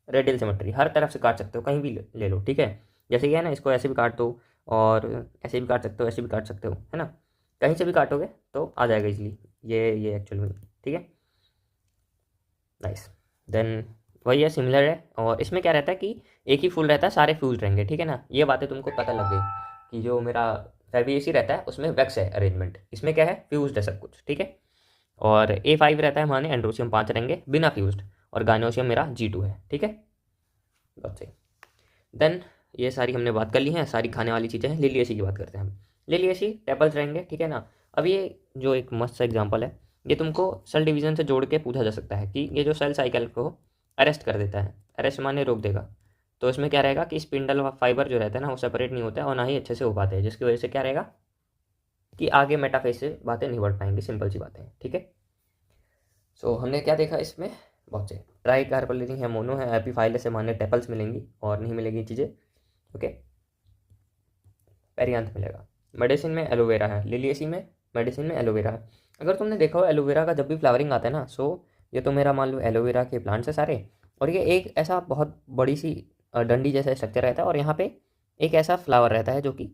रेडियल सिमेट्री, हर तरफ से काट सकते हो, कहीं भी ले लो, ठीक है। जैसे कि है ना, इसको ऐसे भी काट दो, और ऐसे भी काट सकते हो, ऐसे भी काट सकते हो, है ना। कहीं से भी काटोगे तो आ जाएगा इजली, ये एक्चुअल में, ठीक है। नाइस। देन वही है, सिमिलर है। और इसमें क्या रहता है कि एक ही फूल रहता है, सारे फ्यूज रहेंगे, ठीक है ना। ये बातें तुमको पता लग गई कि जो मेरा फेबिएसी रहता है उसमें वैक्स है अरेंजमेंट, इसमें क्या है, फ्यूज्ड है सब कुछ, ठीक है। और A5 रहता है, माने एंड्रोशियम 5 रहेंगे बिना फ्यूज्ड, और गाइनोशियम मेरा G2 है, ठीक है। बहुत सही। देन ये सारी हमने बात कर ली है, सारी खाने वाली चीज़ें हैं। लिलिएसी की बात करते हैं हम। लिलिएसी टेबल्स रहेंगे, ठीक है ना। अब ये जो एक मस्त सा एग्जाम्पल है, ये तुमको सेल डिवीजन से जोड़ के पूछा जा सकता है कि ये जो सेल साइकिल को अरेस्ट कर देता है, अरेस्ट माने रोक देगा, तो इसमें क्या रहेगा कि स्पिंडल व फाइबर जो रहता है ना वो सेपरेट नहीं होता है और ना ही अच्छे से हो पाते हैं, जिसकी वजह से क्या रहेगा कि आगे मेटाफेज से बातें नहीं बढ़ पाएंगी, सिंपल सी बातें हैं, ठीक है। सो हमने क्या देखा इसमें, बहुत से ट्राई कार्बोलिनिक है, मोनो है, एपीफाइलस से माने टेपल्स मिलेंगी और नहीं मिलेगी चीज़ें, ओके। पेरियांथ मिलेगा। मेडिसिन में एलोवेरा है, लिलिएसी में मेडिसिन में एलोवेरा है। अगर तुमने देखा हो एलोवेरा का जब भी फ्लावरिंग आता है ना, सो ये तो मेरा मान लो एलोवेरा के प्लांट्स है सारे, और ये एक ऐसा बहुत बड़ी सी डंडी जैसा स्ट्रक्चर रहता है, और यहाँ पे एक ऐसा फ्लावर रहता है जो कि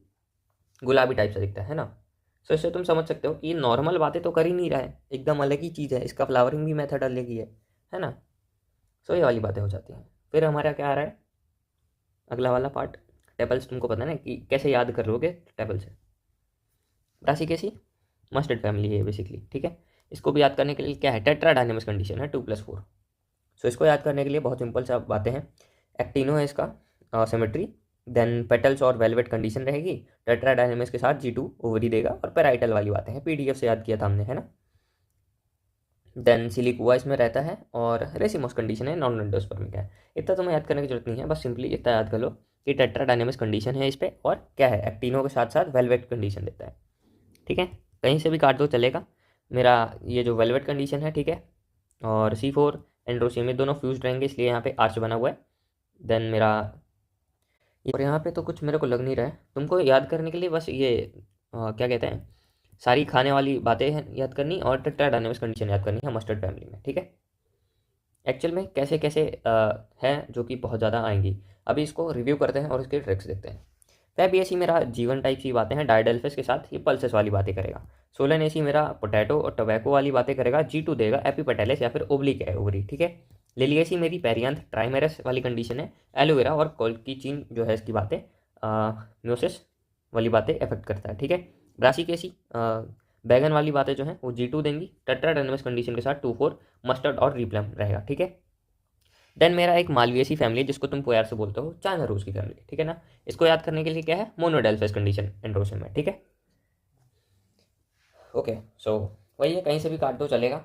गुलाबी टाइप से दिखता है ना। सो इससे तुम समझ सकते हो कि नॉर्मल बातें तो कर ही नहीं रहा है, एकदम अलग ही चीज़ है, इसका फ्लावरिंग भी मेथड अलग ही है ना। सो ये वाली बातें हो जाती हैं। फिर हमारा क्या आ रहा है अगला वाला पार्ट, टेबल्स। तुमको पता है ना कि कैसे याद कर लोगे टेबल से। ब्रासिकेसी मस्टर्ड फैमिली है बेसिकली, ठीक है। इसको भी याद करने के लिए क्या है, टेट्रा डायनेमिक्स कंडीशन है 2+4। सो इसको याद करने के लिए बहुत सिंपल सा बातें हैं। एक्टिनो है इसका सिमेट्री, देन पेटल्स और वेलवेट कंडीशन रहेगी, टेट्रा डायनेमिक्स के साथ G2 ओवरी देगा, और पेराइटल वाली बातें हैं, PDF से याद किया था हमने, है ना। देन सिलिकुआ इसमें रहता है, और रेसिमोस कंडीशन है, नॉन एंडोस्पर्म का है। इतना तुम्हें याद करने की जरूरत नहीं है, बस सिंपली इतना याद कर लो कि टेट्रा डायनेमिक्स कंडीशन है इस पर, और क्या है, एक्टिनो के साथ साथ वेलवेट कंडीशन देता है, ठीक है। कहीं से भी काट दो चलेगा। मेरा ये जो वेलवेट कंडीशन है, ठीक है, और C4 एंड्रोसियम में दोनों फ्यूज रहेंगे, इसलिए यहाँ पे आर्च बना हुआ है। देन मेरा और यहाँ पे तो कुछ मेरे को लग नहीं रहा है। तुमको याद करने के लिए बस ये क्या कहते हैं, सारी खाने वाली बातें हैं याद करनी, और टेट्रा डायनेमिक्स कंडीशन याद करनी है मस्टर्ड फैमिली में, ठीक है। एक्चुअल में कैसे कैसे हैं जो कि बहुत ज़्यादा आएंगी, अभी इसको रिव्यू करते हैं और इसके ट्रिक्स देखते हैं। फेब मेरा जीवन टाइप की बातें हैं, डायडल्फिस के साथ ये पल्सेस वाली बातें करेगा। सोलन मेरा पोटैटो और टोबैको वाली बातें करेगा, G2 देगा, एपिपेटेलिस या फिर ओब्लिक है ओवरी, ठीक है। लिलियेसी मेरी पेरियांथ ट्राइमेरस वाली कंडीशन है। एलोवेरा और कॉल्किचिन जो है इसकी बातें म्योसिस वाली बातें इफेक्ट करता है, ठीक है। ब्रासिकेसी बैगन वाली बातें जो हैं वो G2 देंगी। टेट्राडाइनमस कंडीशन के साथ 2-4 मस्टर्ड और रीप्लम रहेगा, ठीक है। देन मेरा एक मालवेसी फैमिली है जिसको तुम प्यार से बोलते हो चाइना रोज की फैमिली, ठीक है ना। इसको याद करने के लिए क्या है, मोनोडेल्फिस कंडीशन एंड्रोसियम में, ठीक है। ओके, सो वही है, कहीं से भी काट दो चलेगा,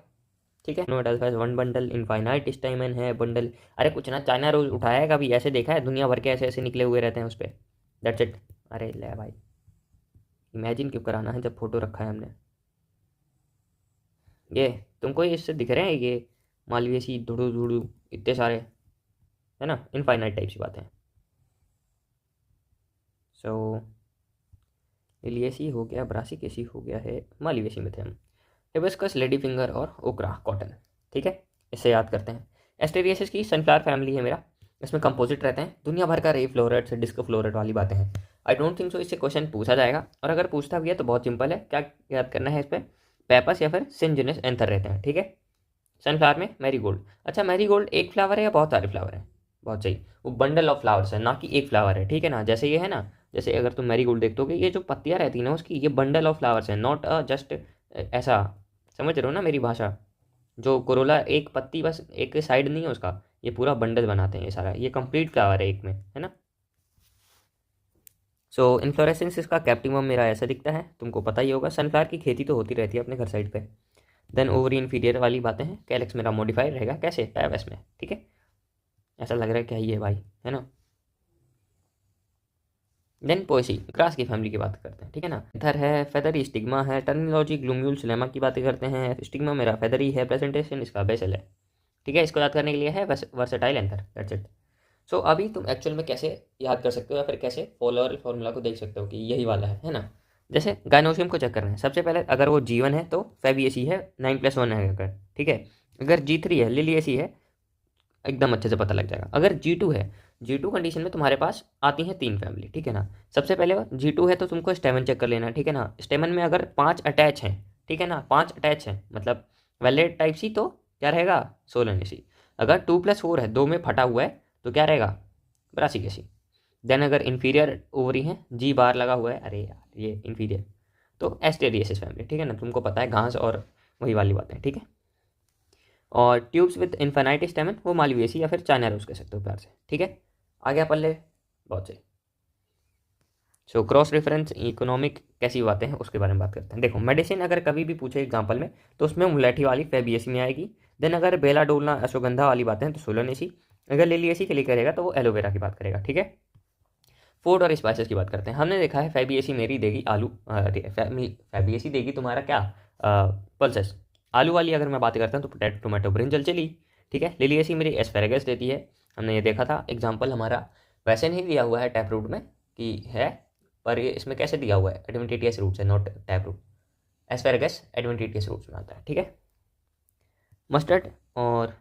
ठीक है। मोनोडेल्फिस वन बंडल इनफाइनाइट स्टाइमन है बंडल। अरे कुछ ना, चाइना रोज उठाया है कभी, ऐसे देखा है दुनिया भर के ऐसे ऐसे निकले हुए रहते हैं उस पर, दैट्स इट। अरे ले भाई, इमेजिन क्यों कराना है जब फोटो रखा है हमने। ये तुमको ये इससे दिख रहे हैं ये मालवेसी धुड़ू धुड़ू इतने सारे, है ना, इनफाइनाइट टाइप की बातें। सो लिलियेसी हो गया, ब्रासिकेसी हो गया है, मालवेसी में थे हम। हिबिस्कस, लेडी फिंगर और ओकरा कॉटन, ठीक है। इससे याद करते हैं। एस्टेरियसिस की सनफ्लावर फैमिली है मेरा, इसमें कंपोजिट रहते हैं, दुनिया भर का रे फ्लोरेट से डिस्क फ्लोरेट वाली बातें हैं। आई डोंट थिंक सो इससे क्वेश्चन पूछा जाएगा, और अगर पूछता भी है तो बहुत सिंपल है, क्या याद करना है इस पर, पेपस या फिर सिंजिनस एंथर रहते हैं, ठीक है। सनफ्लावर में मैरीगोल्ड। अच्छा, मैरीगोल्ड एक फ्लावर है या बहुत सारे फ्लावर हैं, बहुत सही, वो बंडल ऑफ फ्लावर्स है ना कि एक फ्लावर है, ठीक है ना। जैसे ये है ना, जैसे अगर तुम मैरीगोल्ड देखोगे ये जो पत्तियाँ रहती है ना उसकी, ये बंडल ऑफ फ्लावर्स है, नॉट जस्ट ऐसा, समझ रहे हो ना मेरी भाषा। जो कोरोला एक पत्ती बस एक साइड नहीं है उसका, ये पूरा बंडल बनाते हैं, ये सारा ये कंप्लीट फ्लावर है एक में, है ना। सो इन्फ्लोरेसेंस इसका कैप्टिमम मेरा ऐसा दिखता है, तुमको पता ही होगा। सनफ्लावर की खेती तो होती रहती है अपने घर साइड पे। देन ओवरी इन्फीरियर वाली बातें हैं। कैलेक्स मेरा मॉडिफाइड रहेगा, कैसे पैवेस में, ठीक है। ऐसा लग रहा है क्या ये भाई, है ना। देन पोएसी, ग्रास की फैमिली की बात करते हैं, ठीक है ना। इधर है फेदरी, स्टिग्मा है, टर्मिनोलॉजी ग्लूम्यूल सिलेमा की बातें करते हैं। स्टिग्मा मेरा फेदरी है, प्रेजेंटेशन इसका बेसल है, ठीक है। इसको याद करने के लिए है वर्सेटाइल एंथर, दैट्स इट। सो अभी तुम एक्चुअल में कैसे याद कर सकते हो या फिर कैसे फॉलोअर फॉर्मूला को देख सकते हो कि यही वाला है ना। जैसे गाइनोसियम को चेक करना है, सबसे पहले अगर वो G1 है तो फेबिएसी है, 9+1 है अगर, ठीक है। अगर G3 है लिलियेसी है, एकदम अच्छे से पता लग जाएगा। अगर G2 है, G2 कंडीशन में तुम्हारे पास आती हैं 3 फैमिली, ठीक है ना। सबसे पहले G2 है तो तुमको स्टेमन चेक कर लेना है, ठीक है ना। स्टेमन में अगर 5 अटैच हैं, ठीक है ना, 5 अटैच हैं मतलब वैलेट टाइप सी, तो क्या रहेगा, सोलनेसी। अगर 2+4 है, 2 में फटा हुआ है तो क्या रहेगा, ब्रासिकेसी। देन अगर इन्फीरियर ओवरी है, G बार लगा हुआ है, अरे यार ये इन्फीरियर, तो एस्टेरियसिस फैमिली, ठीक है ना। तुमको पता है घास और वही वाली बातें, ठीक है। और ट्यूब्स विद इन्फाइनाइट स्टेमन वो मालवेसी या फिर चाइना रोज कह सकते हो प्यार से, ठीक है। आ गया पल्ले, बहुत सही। सो क्रॉस रेफरेंस इकोनॉमिक कैसी बातें हैं उसके बारे में बात करते हैं। देखो मेडिसिन अगर कभी भी पूछे एग्जाम्पल में तो उसमें मुलेठी वाली फेबिएसी में आएगी। देन अगर बेलाडोलना अश्वगंधा वाली बातें हैं तो सोलोनेसी। अगर लिलियेसी के लिए करेगा तो वो एलोवेरा की बात करेगा, ठीक है। फूड और स्पाइसेस की बात करते हैं। हमने देखा है फेबिएसी मेरी देगी आलू, फेबिएसी देगी तुम्हारा क्या, पल्सेस। आलू वाली अगर मैं बात करता हूँ तो पोटैटो टोमेटो ब्रिंजल चिली, ठीक है। लिलियेसी मेरी एस्पेरेगस देती है, हमने ये देखा था। एग्जाम्पल हमारा वैसे नहीं दिया हुआ है टैप रूट में कि है, पर ये इसमें कैसे दिया हुआ है, एडवेंटिटियस रूट से, not tap root. Asparagus adventitious roots में आता है, ठीक है। मस्टर्ड और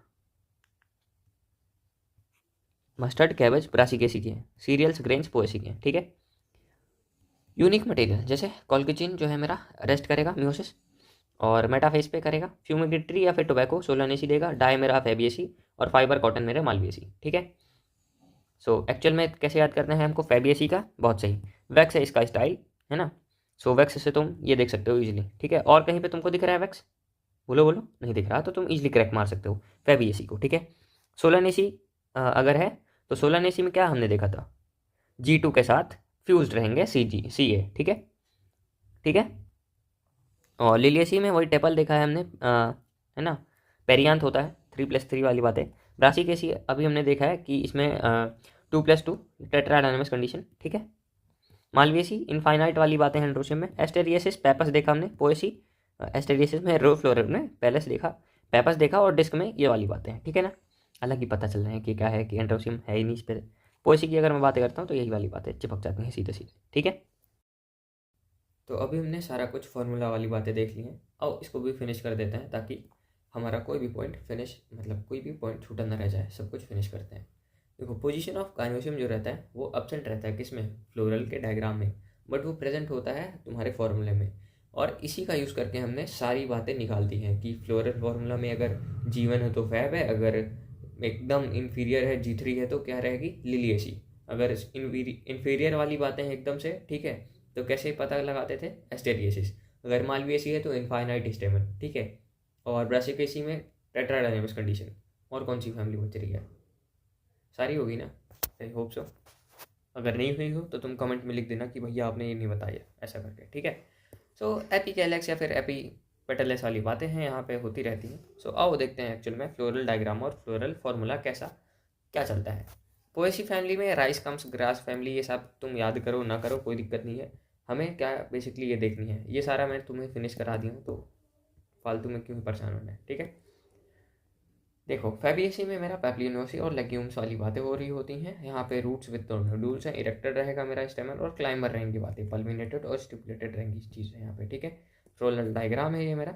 मस्टर्ड कैबेज ब्रासिकेसी के हैं। सीरियल्स ग्रेन्स पोएसी के हैं, ठीक है। यूनिक मटेरियल जैसे कॉल्किचिन जो है मेरा रेस्ट करेगा म्यूसिस और मेटाफेस पे करेगा। फ्यूमिगेटरी या फिर टोबैको सोलानेसी देगा। डाई मेरा फेबिएसी और फाइबर कॉटन मेरे मालवेसी, ठीक है। सो एक्चुअल में कैसे याद करना है हमको, फेबिएसी का, बहुत सही। वैक्स है इसका स्टाइल, है ना। सो वैक्स से तुम ये देख सकते हो इजीली, ठीक है। और कहीं पे तुमको दिख रहा है वैक्स, बोलो बोलो, नहीं दिख रहा तो तुम इजीली क्रैक मार सकते हो फेबिएसी को, ठीक है। सोलानेसी अगर है तो सोलानेसी में क्या हमने देखा था, G2 के साथ फ्यूज्ड रहेंगे CA, ठीक है, ठीक है। और लिलियेसी में वही टेपल देखा है हमने, है ना, पेरियांथ होता है 3+3 वाली बात है। ब्रासिकेसी अभी हमने देखा है कि इसमें 2+2 टेट्राडायनामिक्स कंडीशन, ठीक है। मालवेसी इनफाइनाइट वाली बातें हैं एंड्रोशियम में। एस्टेरियसिस पेपस देखा हमने, पोएसी एस्टेरियसिस में रो फ्लोरेट में पैलेस देखा, पेपस देखा, और डिस्क में ये वाली बातें हैं, ठीक है ना। अलग ही पता चल रहे हैं कि क्या है कि एंड्रोशियम है ही नहीं इस पर। पोएसी की अगर मैं बात करता हूँ तो यही वाली बातें चिपक जाती हैं सीधे सीधे, ठीक है। तो अभी हमने सारा कुछ फार्मूला वाली बातें देख ली हैं, अब इसको भी फिनिश कर देते हैं ताकि हमारा कोई भी पॉइंट फिनिश, मतलब कोई भी पॉइंट छूटा ना रह जाए, सब कुछ फिनिश करते हैं। देखो पोजीशन ऑफ गाइनोसियम जो रहता है वो एब्सेंट रहता है किसमें, फ्लोरल के डायग्राम में, बट वो प्रेजेंट होता है तुम्हारे फॉर्मूले में। और इसी का यूज़ करके हमने सारी बातें निकाल दी हैं कि फ्लोरल फार्मूला में अगर G1 है तो फैब है, अगर एकदम इन्फीरियर है, G3 है, तो क्या रहेगी लिलिएसी। अगर इन्फीरियर वाली बातें हैं एकदम से, ठीक है, तो कैसे पता लगाते थे, एस्टेरियसिस। अगर मालविएसी है तो इनफाइनाइट स्टेमन, ठीक है, और ब्रासिकेसी में टेट्राडाइनेमिक कंडीशन। और कौन सी फैमिली बच रही है, सारी होगी ना, आई होप सो। अगर नहीं हुई हो तो तुम कमेंट में लिख देना कि भैया आपने ये नहीं बताया, ऐसा करके, ठीक है। सो एपिकैलेक्स या फिर एपी पेटलेस वाली बातें हैं यहाँ पे होती रहती हैं। सो आओ देखते हैं एक्चुअल में फ्लोरल डायग्राम और फ्लोरल फार्मूला कैसा क्या चलता है। पोएसी फैमिली में राइस कम्स ग्रास फैमिली, ये सब तुम याद करो ना करो कोई दिक्कत नहीं है, हमें क्या बेसिकली ये देखनी है। ये सारा मैं तुम्हें फिनिश करा दी हूँ, तो फालतू में क्यों परेशान होना है, ठीक है। देखो फैबिएसी में मेरा पैप्लियोनोसी और लेग्यूम्स वाली बातें हो रही होती हैं। यहाँ पे रूट्स विद नोडूल्स हैं, इरेक्टेड रहेगा मेरा स्टेमन, और क्लाइंबर रहेंगी बातें, पल्मिनेटेड और स्टिपुलेटेड रहेंगी चीज़ें यहाँ पे, ठीक है। फ्लोरल डायग्राम है ये मेरा,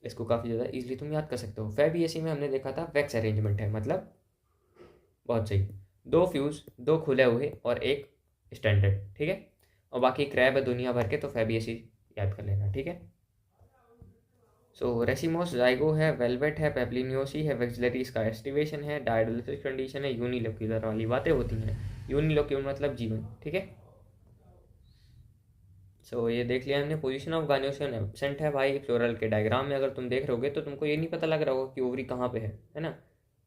इसको काफ़ी ज़्यादा इजीली तुम याद कर सकते हो। फैबिएसी में हमने देखा था वैक्स अरेंजमेंट है, मतलब बहुत सही, 2 फ्यूज, 2 खुले हुए और एक स्टैंडर्ड, ठीक है, और बाकी क्रैब है दुनिया भर के, तो फैबिएसी याद कर लेना, ठीक है। सो रेसिमोस जाइगो है, वेलवेट है, पेप्लिनियोसी है, वेक्सलरी इसका एस्टिवेशन है, डायडोलिसिस कंडीशन है, यूनिलोक्यूलर वाली बातें होती हैं। यूनिलोक्यूलर मतलब जीवन, ठीक है। सो ये देख लिया हमने। पोजीशन ऑफ गार्नियोशन एब्सेंट है भाई फ्लोरल के डायग्राम में। अगर तुम देख रहोगे तो तुमको ये नहीं पता लग रहा होगा कि ओवरी कहाँ पे है ना,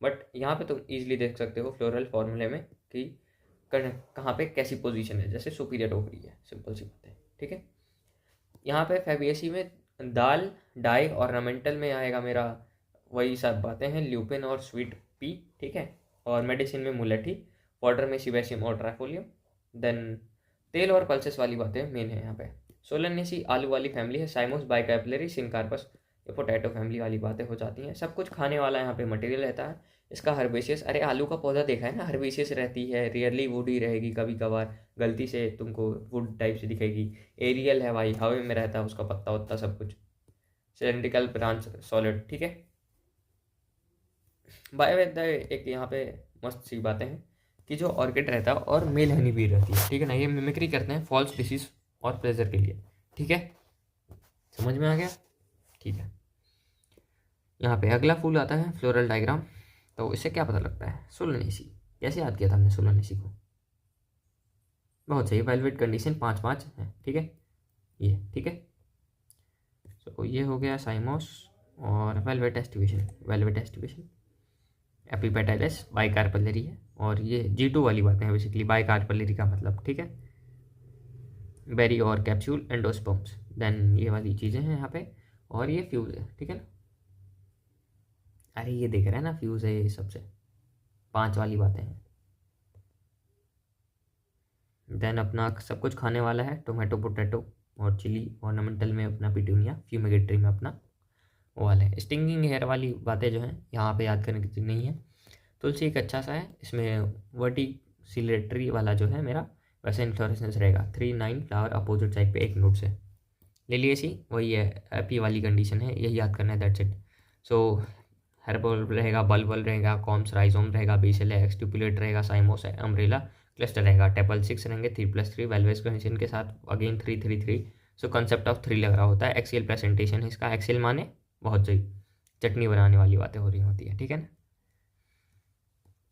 बट यहाँ पे तुम इजीली देख सकते हो फ्लोरल फॉर्मूले में कि कहाँ पे कैसी पोजीशन है, जैसे सुपीरियर ओवरी है, सिंपल सी बात है, ठीक है। यहाँ पे फैबिएसी में दाल, डाई, ऑर्नामेंटल में आएगा मेरा वही सब बातें हैं, ल्यूपिन और स्वीट पी, ठीक है, और मेडिसिन में मुलेठी, वाटर में सिबेशियम और ट्राइफोलियम, देन तेल और पल्सेस वाली बातें मेन है यहाँ पे। सोलनेसी आलू वाली फैमिली है, साइमोस बाइकैपिलरी, सिनकार्पस ये पोटैटो फैमिली वाली बातें हो जाती हैं। सब कुछ खाने वाला यहाँ पे मटेरियल रहता है। इसका हर्बेशियस, अरे आलू का पौधा देखा है ना, हर्बेशियस रहती है, रियरली वुडी रहेगी, कभी कभार गलती से तुमको वुड टाइप से दिखेगी। एरियल है भाई, हवा में रहता है उसका पत्ता वत्ता सब कुछ। सिलेंड्रिकल ब्रांच सॉलिड, ठीक है। बायोवेद एक यहाँ पे मस्त सी बातें हैं कि जो ऑर्किड रहता है और मेल हनी भी रहती है, ठीक है ना, ये मिमिक्री करते हैं फॉल्स स्पीसीज और प्लेजर के लिए, ठीक है, समझ में आ गया, ठीक है। यहाँ पे अगला फूल आता है फ्लोरल डायग्राम, तो इससे क्या पता लगता है, सोलनेसी। कैसे याद किया था हमने सोलनेसी को, बहुत सही, वेलवेट कंडीशन 5-5 है, ठीक है, ये ठीक है। तो ये हो गया साइमोस और वेलवेट एस्टिवेशन, एपिपेटाइलस बाइकार्पलरी है, और ये G2 वाली बातें हैं बेसिकली, बाइकार्पलरी का मतलब, ठीक है, बेरी और कैप्सूल एंडोस्पर्म्स, देन ये वाली चीज़ें हैं यहाँ पे, और ये फ्यूज है, ठीक है ना। अरे ये देख रहे हैं ना, फ्यूज है ये सबसे 5 वाली बातें हैं। देन अपना सब कुछ खाने वाला है, टोमेटो, पोटैटो और चिली, ऑर्नामेंटल में अपना पिटूनिया, फ्यूमिगेटरी में अपना वो वाला है। स्टिंगिंग हेयर वाली बातें जो हैं यहाँ पे याद करने की नहीं है। तुलसी एक अच्छा सा है, इसमें वर्टिसिलेटरी वाला जो है मेरा वैसे इन्फ्लोरेसेंस रहेगा, 3-9 फ्लावर अपोजिट साइड पे एक नोड से। लिलिएसी वही है, एपी वाली कंडीशन है, यही याद करना है, दैट्स इट। सो हेर्बल रहेगा, बल्बल रहेगा, कॉम्स राइजोम रहेगा, बेसल है, एक्सट्यूपुलेट रहेगा, साइमोस है, अम्ब्रेला क्लस्टर रहेगा, टेपल 6 रहेंगे, 3+3 वेलवेज कंडीशन के साथ, अगेन 3-3-3। सो कंसेप्ट ऑफ 3 लग रहा होता है। एक्सियल प्रेजेंटेशन है इसका, एक्सियल माने बहुत सही, चटनी बनाने वाली बातें हो रही होती है, ठीक है ना।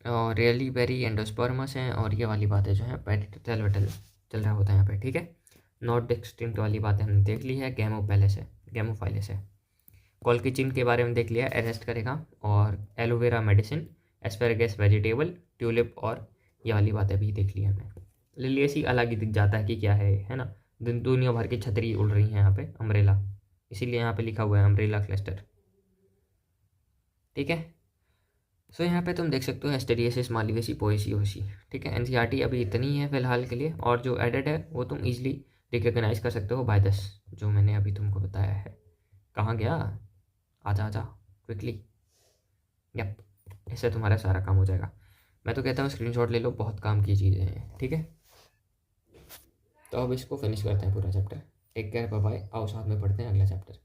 और रियली वेरी एंडोस्पर्मस हैं, और ये वाली बातें जो हैं पेरिटल वेटल चल रहा होता है यहाँ पे, ठीक है। नॉट एक्सटिंक्ट वाली बातें हमने देख ली है, गेमोफाइलस है। कॉल्किचिन के बारे में देख लिया, अरेस्ट करेगा, और aloe vera medicine, asparagus vegetable, tulip, और ये वाली बातें भी देख ली हमने। लिलिएसी अलग ही दिख जाता है कि क्या है ना, दुनिया भर की छतरी उड़ रही है यहाँ पे, अम्ब्रेला, इसीलिए यहाँ पे लिखा हुआ है अम्ब्रेला क्लस्टर, ठीक है। सो यहाँ पे तुम देख सकते हो एस्टेरियसिस, मालवेसी, पोएसियोसी, ठीक है। एनसीईआरटी अभी इतनी है फिलहाल के लिए, और जो एडेड है वो तुम इजीली रिकॉग्नाइज कर सकते हो बाय 10, जो मैंने अभी तुमको बताया है। कहाँ गया, आजा आजा क्विकली, यप, इससे तुम्हारा सारा काम हो जाएगा। मैं तो कहता हूँ स्क्रीनशॉट ले लो, बहुत काम की चीज़ें हैं, ठीक है। तो अब इसको फिनिश करते हैं पूरा चैप्टर। टेक केयर, बाय बाय, आओ साथ में पढ़ते हैं अगला चैप्टर।